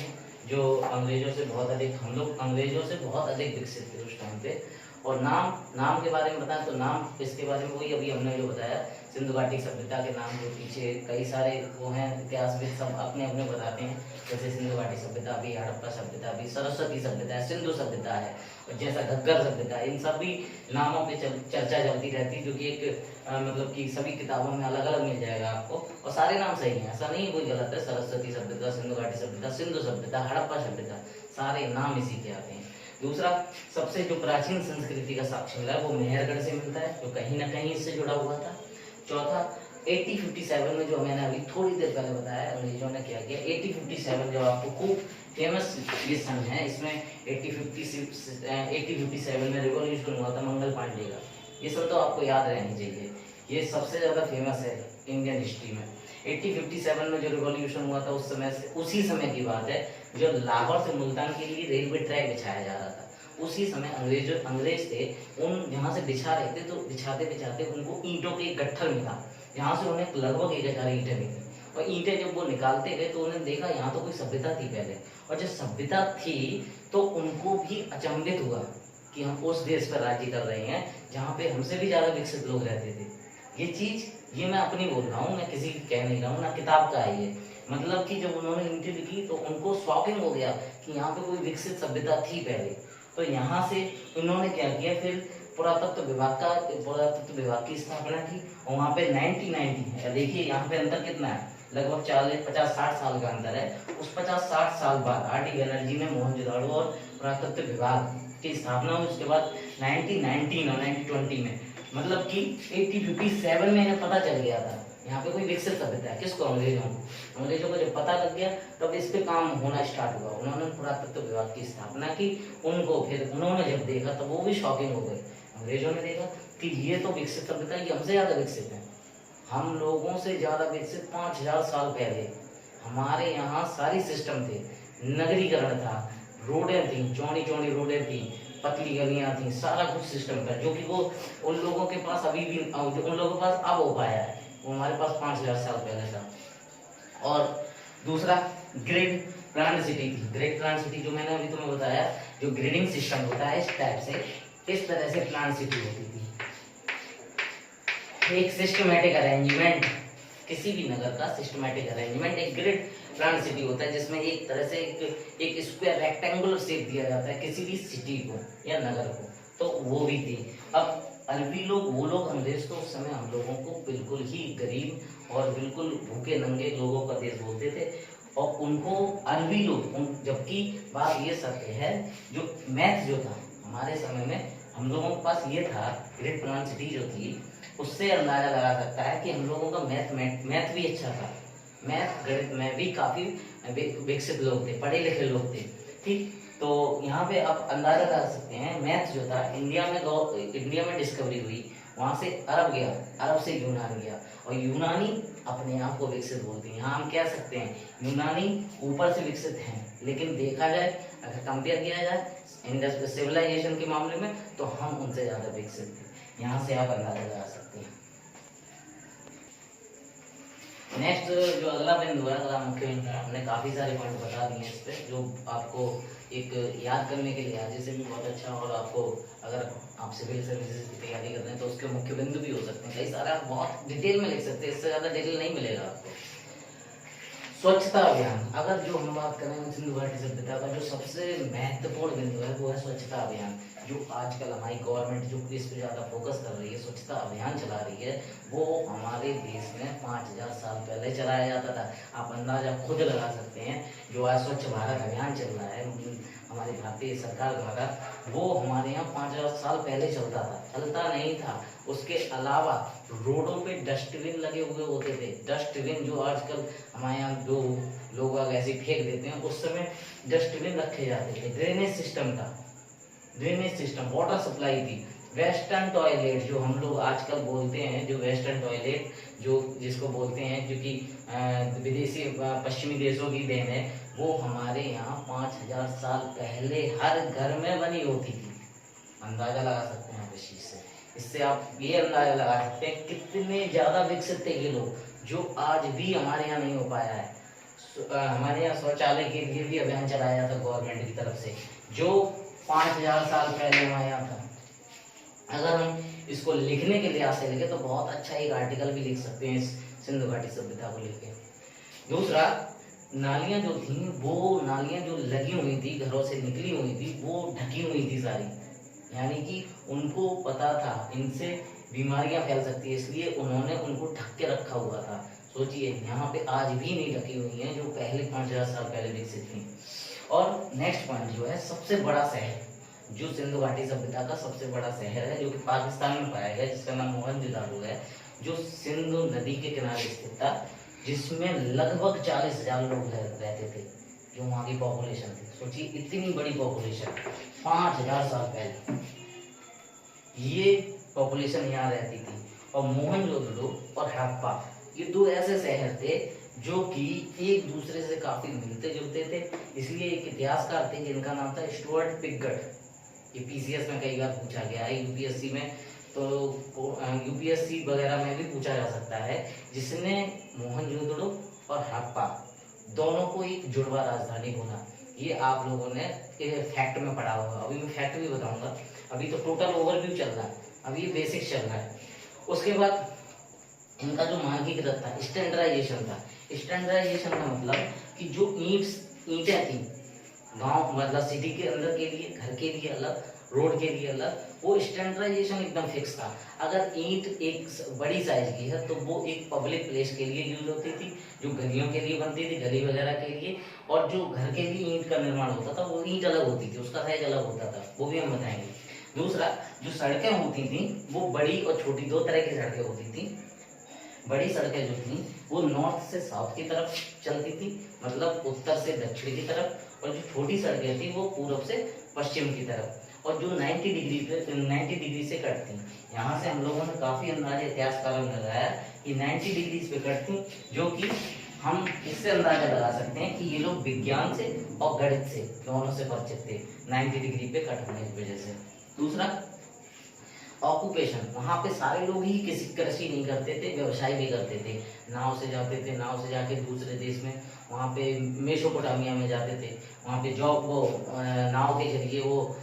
जो अंग्रेजों से बहुत अधिक, हम लोग अंग्रेजों से बहुत अधिक विकसित थे उस टाइम पे। और नाम के बारे में बताएं तो नाम इसके बारे में वही अभी हमने जो बताया, सिंधु घाटी सभ्यता के नाम जो पीछे कई सारे वो हैं, इतिहासविद सब अपने अपने बताते हैं, जैसे सिंधु घाटी सभ्यता भी, हड़प्पा सभ्यता भी, सरस्वती सभ्यता है, सिंधु सभ्यता है, और जैसा घग्गर सभ्यता, इन सभी नामों पे चर्चा चलती रहती है, जो कि एक मतलब कि सभी किताबों में अलग अलग मिल जाएगा आपको, और सारे नाम सही हैं, ऐसा नहीं कोई गलत है। सरस्वती सभ्यता, सिंधु घाटी सभ्यता, सिंधु सभ्यता, हड़प्पा सभ्यता, सारे नाम इसी के आते हैं। दूसरा, सबसे जो प्राचीन संस्कृति का साक्ष्य मिला है वो मेहरगढ़ से मिलता है, जो कहीं ना कहीं इससे जुड़ा हुआ था। चौथा, 1857 में जो मैंने अभी थोड़ी देर पहले बताया अंग्रेजों ने क्या किया, 1857 जो आपको खूब फेमस ये सन है, इसमें 1857 में रिवॉल्यूशन हुआ था मंगल पांडे का। ये सब तो आपको याद रहनी चाहिए, ये सबसे ज्यादा फेमस है इंडियन हिस्ट्री में। 1857 में जो रिवॉल्यूशन हुआ था उस समय से, उसी समय की बात है जो लाहौर से मुल्तान के लिए रेलवे ट्रैक बिछाया जा रहा था। उसी समय अंग्रेज थे, उन यहाँ से बिछा रहे थे, तो बिछाते बिछाते उनको ईंटों के एक गट्ठर मिला, यहाँ से उन्हें लगभग 1000 ईंटें मिली। और ईंटें जब वो निकालते गए तो उन्होंने देखा यहाँ तो कोई सभ्यता थी पहले, और जब सभ्यता थी तो उनको भी अचंभित हुआ कि हम उस देश पर राज्य कर रहे हैं जहाँ पे हमसे भी ज्यादा विकसित लोग रहते थे। ये चीज ये मैं अपनी बोल रहा हूँ, मैं किसी की कह नहीं रहा हूँ, ना किताब का है ये। मतलब कि जब उन्होंने ईंटें लिखी तो उनको शॉकिंग हो गया कि यहाँ पे कोई विकसित सभ्यता थी पहले। तो यहाँ से इन्होंने क्या किया, फिर पुरातत्व विभाग की स्थापना की, और वहाँ पे 1990 देखिए यहाँ पे अंतर कितना है, लगभग 40-50-60 साल का अंतर है। उस 50-60 साल बाद आर डी बनर्जी ने मोहनजोदड़ो और पुरातत्व विभाग की स्थापना हुई। उसके बाद 1919 और 1920 में, मतलब कि 1857 में इन्हें पता चल गया था यहाँ पे कोई विकसित सभ्यता है। किसको? अंग्रेजों को जब पता लग गया तब इस पे काम होना स्टार्ट हुआ। उन्होंने पुरातत्व विभाग की स्थापना की, उनको फिर उन्होंने जब देखा तब वो भी शॉकिंग हो गए। अंग्रेजों ने देखा कि ये तो विकसित सभ्यता, ये हमसे ज्यादा विकसित है, हम लोगों से ज्यादा विकसित। 5000 साल पहले हमारे यहाँ सारी सिस्टम थे, नगरीकरण था, रोडें थी, चौड़ी चौड़ी रोडें थी, पतली गलियां थी, सारा कुछ सिस्टम था, जो कि वो उन लोगों के पास अभी भी, उन लोगों के पास अब हो पाया है, वो हमारे पास 5000 साल पहले था। और दूसरा ग्रिड प्लान सिटी थी। ग्रिड प्लान सिटी जो मैंने अभी तुम्हें बताया, जो ग्रिडिंग सिस्टम होता है इस टाइप से, इस तरह से प्लान सिटी होती थी। एक सिस्टमैटिक अरेंजमेंट, किसी भी नगर का सिस्टमैटिक अरेंजमेंट एक ग्रिड प्लान सिटी होता है, जिसमें एक तरह से एक स्क्वायर रेक्टेंगुलर शेप दिया जाता है किसी भी सिटी को या नगर को, तो वो भी थी। अब अरबी लोग, वो लोग अंग्रेज तो उस समय हम लोगों को बिल्कुल ही गरीब और बिल्कुल भूखे नंगे लोगों का देश बोलते थे, और उनको अरबी लोग, जबकि बात ये सत्य है, जो मैथ जो था हमारे समय में हम लोगों के पास ये था, ग्रिड प्लान सिटी जो थी, उससे अंदाजा लगा सकता है कि हम लोगों का मैथ भी अच्छा था, मैथ गणित में भी काफी विकसित लोग थे, पढ़े लिखे लोग थे। ठीक, तो यहाँ पे आप अंदाजा लगा सकते हैं, मैथ जो था इंडिया में डिस्कवरी हुई, वहां से अरब गया, अरब से यूनान गया, और यूनानी अपने आप को विकसित बोलते हैं। यहाँ हम कह सकते हैं यूनानी ऊपर से विकसित हैं, लेकिन देखा जाए, अगर कंपेयर किया जाए सिविलाइजेशन के मामले में, तो हम उनसे ज्यादा विकसित थे। यहाँ से आप अंदाजा लगा सकते हैं। नेक्स्ट जो अगला बिंदु है, अगला मुख्य बिंदु, हमने काफी सारे पॉइंट बता दिए इस पे, जो आपको एक याद करने के लिए आज से भी बहुत अच्छा, और आपको अगर आप सिविल सर्विसेज की तैयारी कर रहे हैं तो उसके मुख्य बिंदु भी हो सकते हैं, कई सारे आप बहुत डिटेल में लिख सकते हैं, इससे ज्यादा डिटेल नहीं मिलेगा आपको। स्वच्छता अभियान, अगर जो हम बात करें सिंधु घाटी सभ्यता का जो सबसे महत्वपूर्ण बिंदु है वो है स्वच्छता अभियान। जो आजकल हमारी गवर्नमेंट जो इस पे ज्यादा फोकस कर रही है, स्वच्छता अभियान चला रही है, वो हमारे देश में 5000 साल पहले चलाया जाता था। आप अंदाजा खुद लगा सकते हैं, जो आज स्वच्छ भारत अभियान चल रहा है हमारी भारतीय सरकार द्वारा, वो हमारे यहाँ 5000 साल पहले चलता नहीं था। उसके अलावा रोडों पे डस्टबिन लगे हुए होते थे, डस्टबिन जो आजकल हमारे यहाँ जो लोग ऐसे फेंक देते हैं, उस समय डस्टबिन रखे जाते थे। ड्रेनेज सिस्टम था, ड्रेनेज सिस्टम, वाटर सप्लाई थी, वेस्टर्न टॉयलेट जो हम लोग आजकल बोलते हैं, जो वेस्टर्न टॉयलेट जो जिसको बोलते हैं, जो कि विदेशी पश्चिमी देशों की देन है, वो हमारे यहाँ 5000 साल पहले हर घर में बनी होती थी। अंदाजा लगा सकते हैं आप इस चीज से, इससे आप ये अंदाजा लगा सकते हैं कितने ज्यादा विकसित थे ये लोग, जो आज भी हमारे यहाँ नहीं हो पाया है। हमारे यहाँ शौचालय के लिए भी अभियान चलाया जाता गवर्नमेंट की तरफ से, जो 5000 साल पहले हमारे यहाँ था। अगर हम इसको लिखने के लिहाज से लिखे तो बहुत अच्छा एक आर्टिकल भी लिख सकते हैं इस सिंधु घाटी सभ्यता को लेके। दूसरा, नालियां जो थी, वो नालियां जो लगी हुई थी, घरों से निकली हुई थी, वो ढकी हुई थी सारी, यानी कि उनको पता था इनसे बीमारियां फैल सकती है, इसलिए उन्होंने उनको ढक के रखा हुआ था। सोचिए, यहाँ पे आज भी नहीं ढकी हुई हैं, जो पहले 5000 साल पहले विकसित थी। और नेक्स्ट पॉइंट जो है, सबसे बड़ा शहर, जो सिंधु घाटी सभ्यता का सबसे बड़ा शहर है, जो कि पाकिस्तान में पाया गया, जिसका नाम मोहनजोदाड़ो है, जो सिंधु नदी के किनारे स्थित था, जिसमें लगभग 40,000 लोग रहते थे, जो वहाँ की पॉपुलेशन थी। सोचिए इतनी बड़ी पॉपुलेशन 5,000 साल पहले ये पॉपुलेशन यहाँ रहती थी। और मोहनजोदड़ो और हड़प्पा ये दो ऐसे शहर थे जो कि एक दूसरे से काफी मिलते जुलते थे। इसलिए एक इतिहासकार थे जिनका नाम था स्टुअर्ट पिगॉट। ये पीसीएस में कई बार पूछा गया है, यूपीएससी में, तो यूपीएससी वगैरह में भी पूछा जा सकता है, जिसने मोहनजोदड़ो और हड़प्पा दोनों को एक जुड़वा राजधानी बोला। ये आप लोगों ने फैक्ट में पढ़ा होगा। अभी मैं फैक्ट भी बताऊंगा। अभी तो टोटल ओवरव्यू चल रहा है, अभी ये बेसिक चल रहा है। उसके बाद इनका जो मानकीकृत था, स्टैंडर्डाइजेशन था। स्टैंडर्डाइजेशन का मतलब कि जो ईंटें थी गांव मतलब सिटी के अंदर के लिए, घर के लिए अलग, रोड के लिए अलग, वो स्टैंडर्डाइजेशन एकदम फिक्स था। अगर ईंट एक बड़ी साइज की है तो वो एक पब्लिक प्लेस के लिए यूज होती थी, जो गलियों के लिए बनती थी, गली वगैरह के लिए। और जो घर के लिए ईंट का निर्माण होता था वो ईंट अलग होती थी, उसका साइज अलग होता था, वो भी हम बताएंगे। दूसरा, जो सड़कें होती थी वो बड़ी और छोटी दो तरह की सड़कें होती थी। बड़ी सड़कें जो थी वो नॉर्थ से साउथ की तरफ चलती थी, मतलब उत्तर से दक्षिण की तरफ। और जो छोटी सड़कें थी वो पूर्व से पश्चिम की तरफ, और जो 90 डिग्री से कटती। यहाँ से हम लोगों ने काफी अंदाजा इतिहासकारों ने लगाया कि 90 डिग्री पे कटती, जो कि हम इससे अंदाजा लगा सकते हैं कि ये लोग विज्ञान से और गणित से दोनों से परिचित थे 90 डिग्री पे कट होने की वजह से। दूसरा, ऑक्यूपेशन। वहाँ पे सारे लोग ही किसी कृषि नहीं करते थे, व्यवसाय भी करते थे। नाव से जाते थे, नाव से जाके दूसरे देश में, वहाँ पे मेसोपोटामिया में जाते थे। वहाँ पे जॉब वो नाव के जरिए वो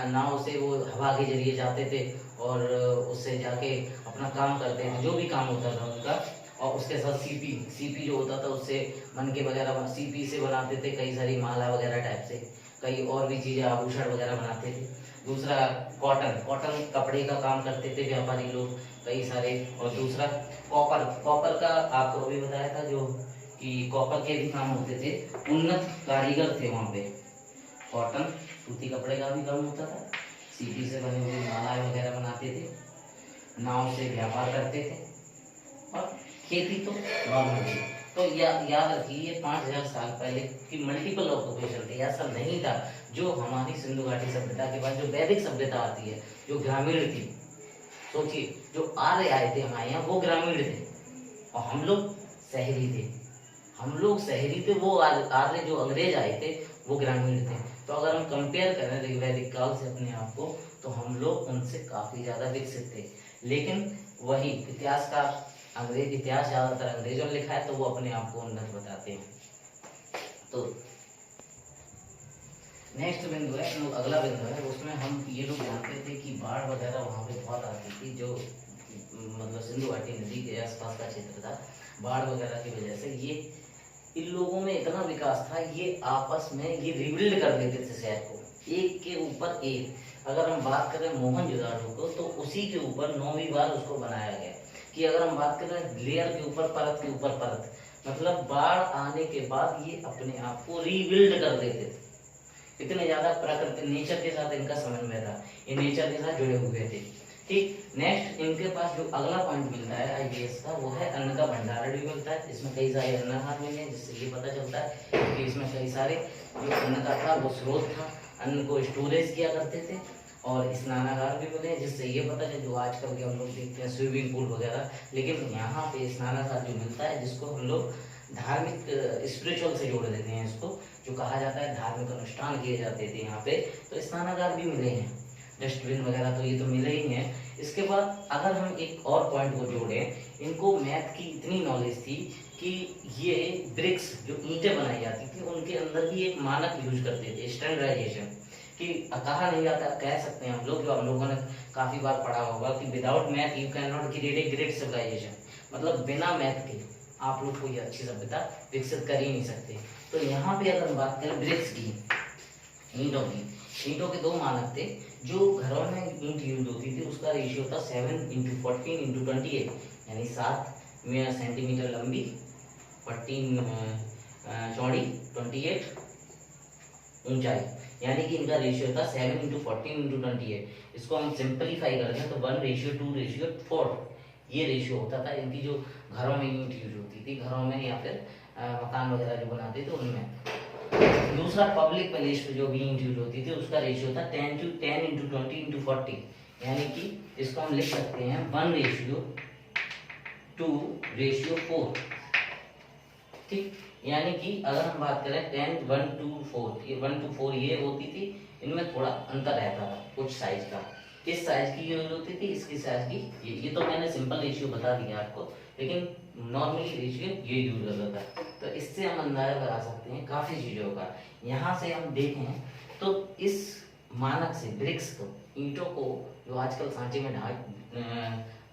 नाव से वो हवा के जरिए जाते थे और उससे जाके अपना काम करते थे, जो भी काम होता था उनका। और उसके साथ सीपी जो होता था उससे मनके वगैरह सीपी से बनाते थे, कई सारी माला वगैरह टाइप से, कई और भी चीज़ें आभूषण वगैरह बनाते थे। दूसरा, कॉटन कपड़े का काम करते थे व्यापारी लोग कई सारे। और दूसरा, कॉपर का आपको अभी बताया था जो कि कॉपर के भी काम होते थे, उन्नत कारीगर थे वहाँ पे। कॉटन सूती कपड़े का भी काम होता था, सीपी से बने हुए मालाएं वगैरह बनाते थे, नाव से व्यापार करते थे, और खेती तो नॉर्मल थी। तो याद रखिए ये 5,000 साल पहले की मल्टीपल ऑक्यूपेशन थे। ऐसा नहीं था जो हमारी सिंधु घाटी सभ्यता के बाद जो वैदिक सभ्यता आती है जो ग्रामीण थी। सोचिए जो आर्य आए थे हमारे यहाँ वो ग्रामीण थे और हम लोग शहरी थे। वो आर्य जो अंग्रेज आए थे वो ग्रामीण थे। तो अगर हम कंपेयर करें वैदिक काल से अपने आप को, तो हम लोग उनसे काफी ज्यादा विकसित थे। लेकिन वही इतिहासकार इतिहास ज्यादातर अंग्रेजों ने लिखा है तो वो अपने आप को उन्नत बताते हैं। तो नेक्स्ट बिंदु है, अगला बिंदु है, उसमें हम ये लोग जानते थे कि बाढ़ वगैरह वहाँ पे बहुत आती थी, जो मतलब सिंधु घाटी नदी के आसपास का क्षेत्र था। बाढ़ वगैरह की वजह से ये इन लोगों में इतना विकास था, ये आपस में ये रिबिल्ड कर देते थे शहर को, एक के ऊपर एक। अगर हम बात करें मोहनजोदड़ो को, तो उसी के ऊपर 9वीं बार उसको बनाया गया। कि अगर हम बात करें लेयर के ऊपर परत के ऊपर परत, मतलब बाढ़ आने के बाद ये अपने आप को रीबिल्ड कर देते थे। इतने ज्यादा प्रकृति नेचर के साथ इनका समन्वय था, ये नेचर के साथ जुड़े हुए थे। ठीक, नेक्स्ट इनके पास जो अगला पॉइंट मिलता है आईबीएस का, वो है अन्न का भंडारण भी मिलता है। इसमें कई सारे अन्नहार मिले हैं, जिससे ये पता चलता है कि इसमें कई सारे जो अन्न का था वो स्रोत था, अन्न को स्टोरेज किया करते थे। और स्नानागार भी मिले, जिससे ये पता चले जो आजकल के हम लोग देखते हैं स्विमिंग पूल वगैरह, लेकिन यहाँ पे स्नानागार जो मिलता है, जिसको हम लोग धार्मिक स्पिरिचुअल से जोड़ देते हैं, इसको जो कहा जाता है धार्मिक अनुष्ठान किए जाते थे यहाँ पे, तो स्नानागार भी मिले हैं। डस्टबिन वगैरह तो ये तो मिले ही हैं। इसके बाद अगर हम एक और पॉइंट को जोड़ें, इनको मैथ की इतनी नॉलेज थी कि ये ब्रिक्स जो ईंटें बनाई जाती थी उनके अंदर भी एक मानक यूज करते थे, स्टैंडर्डाइजेशन। कि कहा नहीं जाता, कह सकते हैं हम लोग, जो हम लोगों ने काफी बार पढ़ा होगा कि without math you can not create a great civilisation. मतलब बिना मैथ के आप लोग कोई अच्छी सभ्यता विकसित कर ही नहीं सकते। तो यहाँ पे अगर हम बात करें ब्रिक्स की, ईंटों के दो मानक थे जो घरों में ईंट यूज होती थी, उसका रेशियो था 7x14x28, यानी 7 सेंटीमीटर लंबी, 14 चौड़ी, 28 ऊंचाई, यानी कि इनका रेशियो था 7x14x28। इसको हम सिंपलीफाई करते हैं तो 1:2:4, ये रेशियो होता था। इनकी जो घरों में यूनिट यूज होती थी, घरों में या फिर मकान वगैरह जो बनाते थे उनमें। दूसरा पब्लिक प्लेस पे जो भी यूनिट यूज होती थी उसका रेशियो था 10 × 10 × 20 × 40, यानी कि इसको हम लिख सकते हैं 1:2:4। ठीक, यानी कि अगर हम बात करें 10 1 to 4, ये 1 to 4 ये होती थी, इनमें थोड़ा अंतर रहता था कुछ साइज का। इस साइज की यूज होती थी, इसकी साइज की ये तो मैंने सिंपल रेशियो बता दिया आपको, लेकिन नॉर्मली रेशियो ये यूज होता था। तो इससे हम अंदाजा लगा सकते हैं काफी चीजों का। यहाँ से हम देखें तो इस मानक से ब्रिक्स को, ईंटों को जो आजकल सांचे में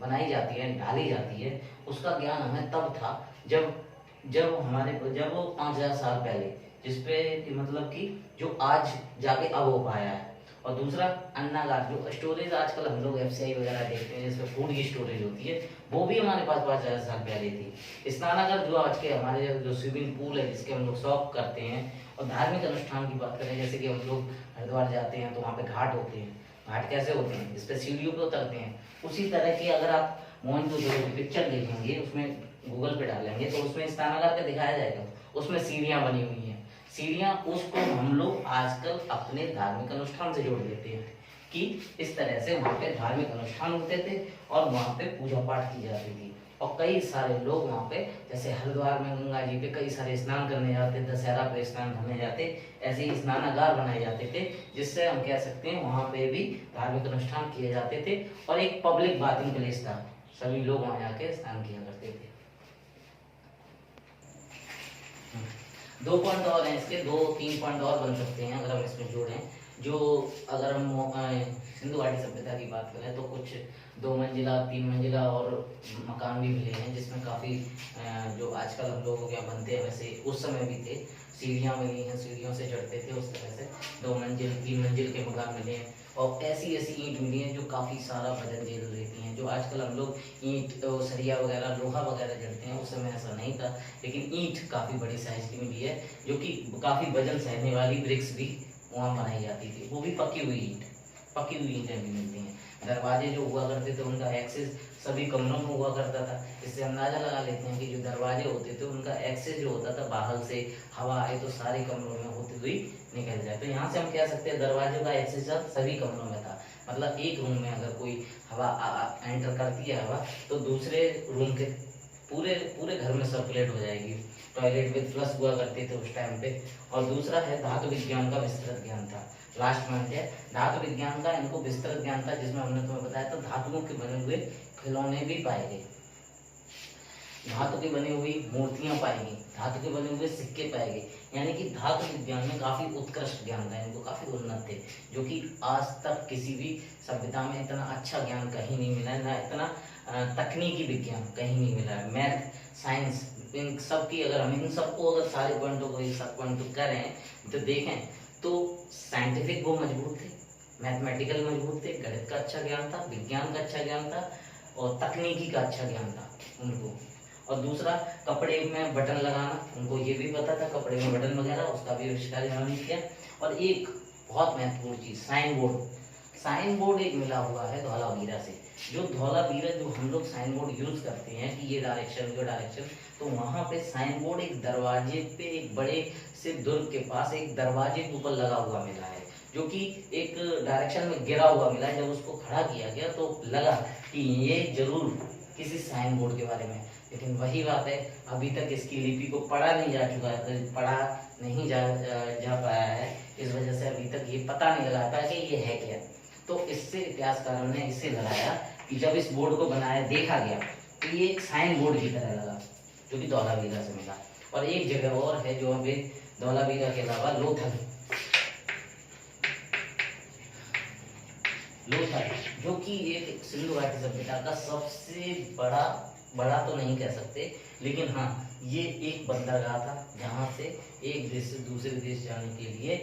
बनाई जाती है, ढाली जाती है, उसका ज्ञान हमें तब था जब वो 5000 साल पहले, जिसपे कि मतलब कि जो आज जाके अब हो पाया है। और दूसरा अन्नागार, जो स्टोरेज आजकल हम लोग FCI वगैरह देखते हैं जिसमें फूड की स्टोरेज होती है, वो भी हमारे पास 5000 साल पहले थी। स्नानागार जो आज के हमारे जो स्विमिंग पूल है जिसके हम लोग शौक करते हैं। और धार्मिक अनुष्ठान की बात करें, जैसे कि हम लोग हरिद्वार जाते हैं तो वहाँ पे घाट होते हैं। घाट कैसे होते हैं? इस पे सीढ़ियों पे उतरते हैं। उसी तरह की अगर आप मोहनजोदड़ो की पिक्चर देखेंगे, उसमें गूगल पे डालेंगे तो उसमें स्नानागार का दिखाया जाएगा, उसमें सीढ़ियां बनी हुई हैं। सीढ़ियां, उसको हम लोग आजकल अपने धार्मिक अनुष्ठान से जोड़ देते हैं कि इस तरह से वहाँ पे धार्मिक अनुष्ठान होते थे और वहाँ पे पूजा पाठ की जाती थी। और कई सारे लोग वहाँ पे, जैसे हरिद्वार में गंगा जी पे कई सारे स्नान करने जाते, दशहरा पे स्नान करने जाते, ऐसे ही स्नानागार बनाए जाते थे, जिससे हम कह सकते हैं वहाँ पे भी धार्मिक अनुष्ठान किए जाते थे और एक पब्लिक बाथिंग प्लेस था, सभी लोग वहाँ जाके स्नान किया करते थे। 2 पॉइंट और हैं इसके, 2-3 पॉइंट और बन सकते हैं अगर हम इसमें जोड़ें। जो अगर हम सिंधु घाटी सभ्यता की बात करें तो कुछ 2 मंजिला 3 मंजिला और मकान भी मिले हैं, जिसमें काफ़ी जो आजकल हम लोगों के यहाँ बनते हैं वैसे उस समय भी थे। सीढ़ियाँ मिली हैं, सीढ़ियों से चढ़ते थे, उस तरह से 2 मंजिल 3 मंजिल के मकान मिले हैं। और ऐसी ईंट मिली हैं जो काफ़ी सारा वजन झेल लेती हैं। जो आजकल हम लोग ईंट, सरिया वगैरह, लोहा वगैरह जड़ते हैं, उस समय ऐसा नहीं था, लेकिन ईंट काफ़ी बड़ी साइज की मिली है, जो कि काफ़ी वजन सहने वाली ब्रिक्स भी वहाँ बनाई जाती थी, वो भी पकी हुई ईंटें भी मिलती हैं। दरवाजे जो हुआ करते थे उनका एक्सेस सभी कमरों में हुआ करता था। इससे अंदाजा लगा लेते हैं कि जो दरवाजे होते थे उनका एक्सेस जो होता था, बाहर से हवा आए तो सारे कमरों में होती हुई निकल जाए। तो यहाँ से हम कह सकते हैं दरवाजे का एक्सेस सभी कमरों में था। मतलब एक रूम में अगर कोई हवा एंटर करती है हवा, तो दूसरे रूम के पूरे घर में सर्कुलेट हो जाएगी। टॉयलेट विद फ्लश हुआ करते थे उस टाइम पे। और दूसरा है धातु विज्ञान का विस्तृत ज्ञान था। लास्ट पॉइंट है धातु विज्ञान का, इनको विस्तृत ज्ञान था, जिसमें हमने तुम्हें बताया था धातुओं के बने हुए खिलौने भी पाए गए, धातु की बनी हुई मूर्तियां पाई गई, धातु के बने हुए सिक्के पाए गए। यानी कि धातु विज्ञान में काफी उत्कृष्ट ज्ञान था, इनको काफी उन्नत थे, जो कि आज तक किसी भी सभ्यता में इतना अच्छा ज्ञान कहीं नहीं मिला है, ना इतना तकनीकी विज्ञान कहीं नहीं मिला है। मैथ, साइंस, इन सब की अगर हम इन सबको अगर सारे पॉइंटों को एक साथ पॉइंट करें तो देखें तो साइंटिफिक वो मजबूत थे, मैथमेटिकल मजबूत थे, गणित का अच्छा ज्ञान था, विज्ञान का अच्छा ज्ञान था और तकनीकी का अच्छा ज्ञान था उनको। और दूसरा कपड़े में बटन लगाना, उनको ये भी पता था कपड़े में बटन वगैरह, उसका भी आविष्कार इन्होंने किया। और एक बहुत महत्वपूर्ण चीज साइन बोर्ड एक मिला हुआ है धौलावीरा से। जो धौलावीरा जो हम लोग साइन बोर्ड यूज करते हैं कि ये डायरेक्शन, तो वहां पे साइन बोर्ड एक दरवाजे पे, एक बड़े से दुर्ग के पास एक दरवाजे के ऊपर लगा हुआ मिला है, जो कि एक डायरेक्शन में गिरा हुआ मिला है। जब उसको खड़ा किया गया तो लगा कि ये जरूर किसी साइन बोर्ड के बारे में, लेकिन वही बात है अभी तक इसकी लिपि को पढ़ा नहीं जा पाया है। इस वजह से अभी तक ये पता नहीं लगा पाया कि ये है क्या। तो इससे इतिहासकारों ने इससे लगाया कि जब इस बोर्ड को बनाया देखा गया तो ये एक साइन बोर्ड की तरह लगा, जो कि धौलावीरा से मिला। और एक जगह और है जो अभी धौलावीरा के अलावा लोथल, जो कि एक सिंधु घाटी सभ्यता का सबसे बड़ा तो नहीं कह सकते, लेकिन हाँ ये एक बंदरगाह था जहाँ से एक देश से दूसरे देश जाने के लिए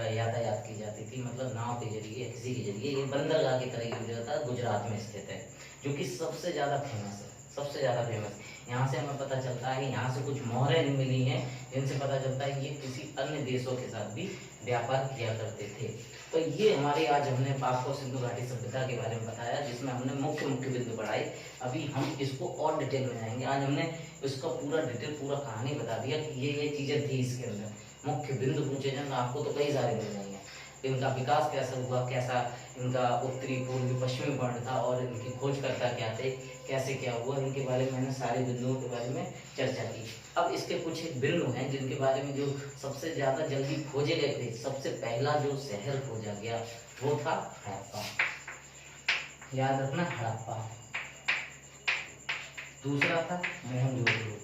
यातायात की जाती थी, मतलब नाव के जरिए, किसी के जरिए। ये बंदरगाह की तरह की जगह था, गुजरात में स्थित है, जो कि सबसे ज़्यादा फेमस यहाँ से हमें पता चलता है, यहाँ से कुछ मोहरें मिली हैं जिनसे पता चलता है ये किसी अन्य देशों के साथ भी व्यापार किया करते थे। तो ये हमारे आज हमने पाक और सिंधु घाटी सभ्यता के बारे में बताया, जिसमें हमने मुख्य मुख्य बिंदु पढ़ाए। अभी हम इसको और डिटेल में जाएंगे। आज हमने इसका पूरा डिटेल पूरा कहानी बता दिया कि ये चीजें थी इसके अंदर। मुख्य बिंदु पूछे जाए तो आपको तो कई सारे मिल जाएंगे। इनका विकास कैसा हुआ, कैसा इनका उत्तरी पूर्वी पश्चिमी वर्ण था, और इनकी खोजकर्ता क्या थे, कैसे क्या हुआ, इनके बारे में मैंने सारे बिंदुओं के बारे में चर्चा की। अब इसके कुछ एक बिंदु हैं जिनके बारे में, जो सबसे ज्यादा जल्दी खोजे गए थे। सबसे पहला जो शहर खोजा गया वो था हड़प्पा, याद रखना हड़प्पा। दूसरा था मोहनजोदड़ो।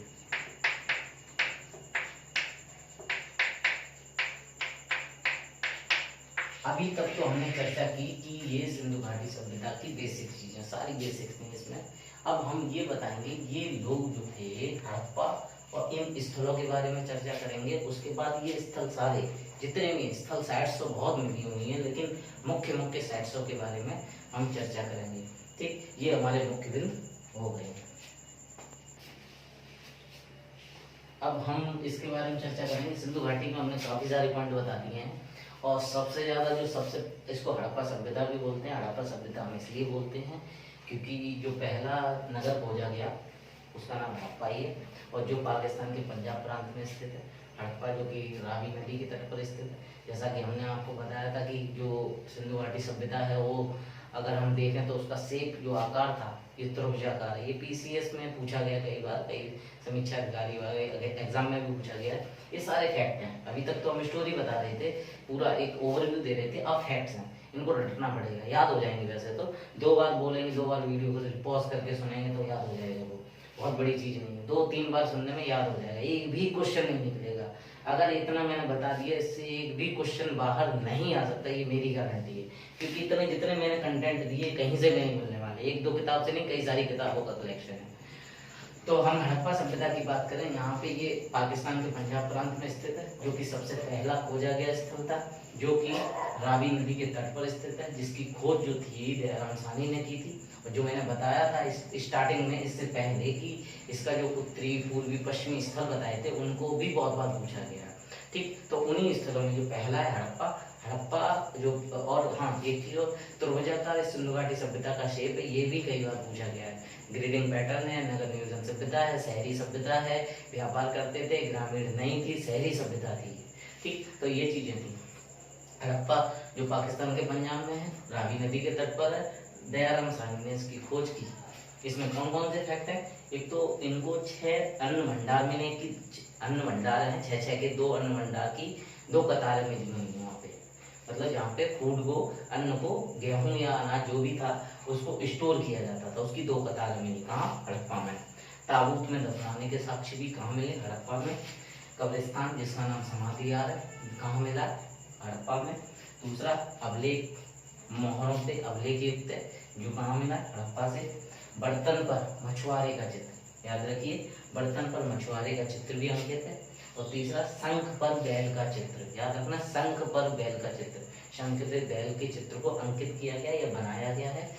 अभी तक तो हमने चर्चा की कि ये सिंधु घाटी सभ्यता की बेसिक चीजें, सारी बेसिक्स थी इसमें। अब हम ये बताएंगे ये लोग जो थे हड़प्पा, और इन स्थलों के बारे में चर्चा करेंगे। उसके बाद ये स्थल सारे जितने भी स्थल साइट्स तो बहुत मिली हुई हैं, लेकिन मुख्य मुख्य साइट्सों के बारे में हम चर्चा करेंगे। ठीक, ये हमारे मुख्य बिंदु हो गए। अब हम इसके बारे में चर्चा करेंगे। सिंधु घाटी में हमने काफी सारे पॉइंट बता दिए हैं, और सबसे ज्यादा जो सबसे, इसको हड़प्पा सभ्यता भी बोलते हैं। हड़प्पा सभ्यता हम इसलिए बोलते हैं क्योंकि जो पहला नगर खोजा गया उसका नाम हड़प्पा ही है, और जो पाकिस्तान के पंजाब प्रांत में स्थित है। हड़प्पा जो कि रावी नदी के तट पर स्थित है। जैसा कि हमने आपको बताया था कि जो सिंधु घाटी सभ्यता है वो अगर हम देखें तो उसका शेप, जो आकार था, ये त्रिभुजाकार है। ये पीसीएस में पूछा गया कई बार, कई समीक्षा अधिकारी वाले एग्जाम में भी पूछा गया। ये सारे फैक्ट हैं। अभी तक तो हम स्टोरी बता रहे थे, पूरा एक ओवरव्यू दे रहे थे। अब फैक्ट्स हैं, इनको रटना पड़ेगा, याद हो जाएंगे। वैसे तो 2 बार बोलेंगे, 2 बार वीडियो को पॉज करके सुनेंगे तो याद हो जाएगा। वो बहुत बड़ी चीज नहीं है, 2-3 बार सुनने में याद हो जाएगा। एक भी क्वेश्चन नहीं निकलेगा अगर इतना मैंने बता दिया। इससे एक भी क्वेश्चन बाहर नहीं आ सकता, ये मेरी गारंटी है। क्योंकि इतने जितने मैंने कंटेंट दिए कहीं से नहीं मिलने वाले, 1-2 किताब से नहीं, कई सारी किताबों का कलेक्शन है। तो हम हड़प्पा सभ्यता की बात करें, यहाँ पे ये पाकिस्तान के पंजाब प्रांत में स्थित है, जो कि सबसे पहला खोजा गया स्थल था, जो कि रावी नदी के तट पर स्थित है, जिसकी खोज जो थी दयाराम साहनी ने की थी। और जो मैंने बताया था इस स्टार्टिंग में, इससे पहले, कि इसका जो उत्तरी पूर्वी पश्चिमी स्थल बताए थे उनको भी बहुत बार पूछा गया। ठीक, तो उन्हीं स्थलों में जो पहला है हड़प्पा जो, और हाँ एक चीज और, त्रिभुजाकार सिंधु घाटी सभ्यता का शेप है, ये भी कई बार पूछा गया है। ग्रेडिंग पैटर्न है, नगर नियोजन सभ्यता है, शहरी सभ्यता है, व्यापार करते थे, ग्रामीण नहीं थी, शहरी सभ्यता थी। ठीक, तो ये चीजें थी। हड़प्पा जो पाकिस्तान के पंजाब में है, रावी नदी के तट पर है, दयाराम साहनी ने इसकी खोज की। इसमें कौन कौन से फैक्ट है? एक तो इनको 6 अन्न भंडार मिले, कि अन्न भंडार है 6 के 2 अन्न भंडार की 2 कतारें मिली हुई है वहाँ पे। मतलब जहाँ पे फूड को, अन्न को, गेहूं या अनाज जो भी था उसको स्टोर किया जाता था, उसकी 2 कतारें मिली। कहाँ? हड़प्पा में। ताबूत में दफनाने के साक्ष्य भी कहाँ मिले? हड़प्पा में। कब्रिस्तान जिसका नाम समाधियार है, कहाँ मिला? हड़प्पा में। दूसरा अभिलेख, मोहरों से अभिलेख युक्त है, जो कहाँ मिला? हड़प्पा से। बर्तन पर मछुआरे का चित्र, याद रखिए, बर्तन पर मछुआरे का चित्र भी अंकित है। और तीसरा शंख पर बैल का चित्र, याद रखना, शंख पर बैल का चित्र, शंख पे बैल के चित्र को अंकित किया गया या बनाया गया है।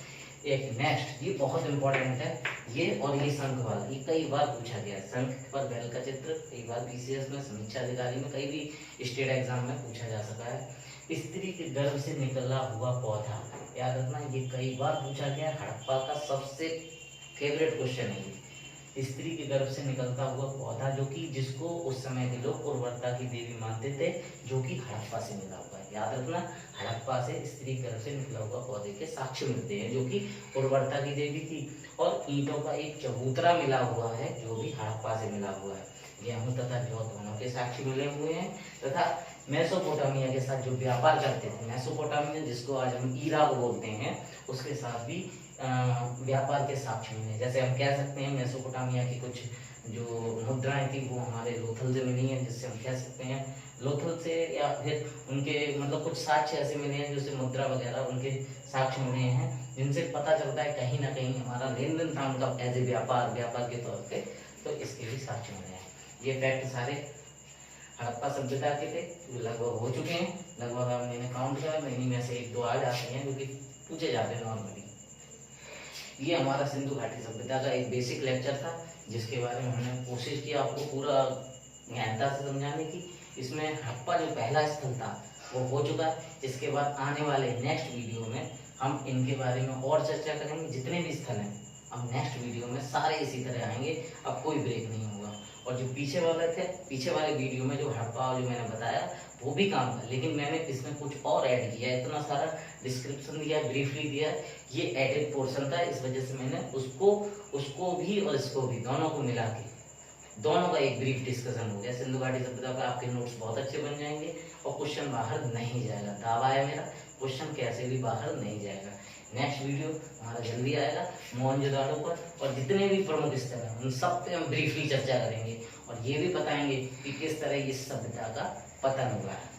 एक नेक्स्ट, ये बहुत इंपॉर्टेंट है, ये और ये शंख वाला, ये कई बार पूछा गया है। शंख पर बैल का चित्र कई बार पीसीएस में, समीक्षा अधिकारी में, कई भी स्टेट एग्जाम में पूछा जा सका है। स्त्री के गर्भ से निकला हुआ पौधा, याद रखना, ये कई बार पूछा गया। हड़प्पा का सबसे फेवरेट क्वेश्चन है ये। स्त्री के गर्भ से निकलता हुआ पौधा, जो कि जिसको उस समय के लोग उर्वरता की देवी मानते थे, जो कि हड़प्पा से मिला हुआ है। याद रखना, हड़प्पा से स्त्री गर्भ से निकला हुआ पौधे के साक्ष्य मिलते हैं, जो कि उर्वरता की देवी थी। और ईंटों का एक चबूतरा मिला हुआ है, जो भी हड़प्पा से मिला हुआ है। गेहूं तथा जौ दोनों के साक्ष्य मिले हुए हैं। तथा मेसोपोटामिया के साथ जो व्यापार करते थे, मेसोपोटामिया जिसको आज हम इराक बोलते हैं, उसके साथ भी व्यापार के साक्ष्य मिले। जैसे हम कह सकते हैं मेसोपोटामिया की कुछ जो मुद्राएं थी वो हमारे लोथल से मिली हैं, जिससे हम कह सकते हैं लोथल से, या फिर उनके मतलब कुछ साक्ष्य ऐसे मिले हैं जैसे मुद्रा वगैरह, उनके साक्ष्य मिले हैं, जिनसे पता चलता है कहीं ना कहीं हमारा लेन देन था उनका एज ए व्यापार के तौर पे। तो इसके भी साक्ष्य मिले हैं। ये फैक्ट सारे हड़प्पा सभ्यता के थे, जो लगभग हो चुके हैं। लगभग हम मैंने काउंट किया, इन्हीं में से 1-2 आ जाते हैं जो कि पूछे जाते हैं नॉर्मली। ये हमारा सिंधु घाटी सभ्यता का एक बेसिक लेक्चर था, जिसके बारे में हमने कोशिश की आपको पूरा गहनता से समझाने की। इसमें हड़प्पा जो पहला स्थल था वो हो चुका है। इसके बाद आने वाले नेक्स्ट वीडियो में हम इनके बारे में और चर्चा करेंगे। जितने भी स्थल हैं अब नेक्स्ट वीडियो में सारे इसी तरह आएंगे, अब कोई ब्रेक नहीं होगा। और जो पीछे वाले वीडियो में जो हड़प्पा जो मैंने बताया वो भी काम था, लेकिन मैंने इसमें कुछ और ऐड किया है। इतना सारा डिस्क्रिप्शन दिया है, ब्रीफली दिया है, ये एडिट पोर्शन था, इस वजह से मैंने उसको भी और इसको भी दोनों को मिला के दोनों का एक ब्रीफ डिस्कशन हो गया। सिंधु घाटी सभ्यता पर आपके नोट्स बहुत अच्छे बन जाएंगे और क्वेश्चन बाहर नहीं जाएगा। दावा है मेरा, क्वेश्चन कैसे भी बाहर नहीं जाएगा। नेक्स्ट वीडियो हमारा जल्दी आएगा मोहनजोदाड़ो पर, और जितने भी प्रमुख स्थल हैं उन सब पे हम ब्रीफली चर्चा करेंगे और ये भी बताएंगे कि किस तरह इस सभ्यता का पतन हुआ है।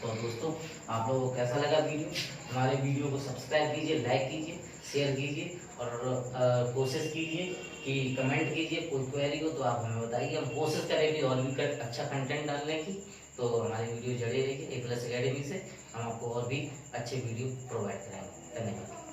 तो दोस्तों, आप लोगों को कैसा लगा वीडियो? हमारे वीडियो को सब्सक्राइब कीजिए, लाइक कीजिए, शेयर कीजिए और कोशिश कीजिए कि कमेंट कीजिए। कोई क्वेरी हो तो आप हमें बताइए, हम कोशिश करेंगे और भी अच्छा कंटेंट डालने की। तो हमारी वीडियो जड़े रहिए। A+ Academy से हम आपको और भी अच्छे वीडियो प्रोवाइड करेंगे। धन्यवाद।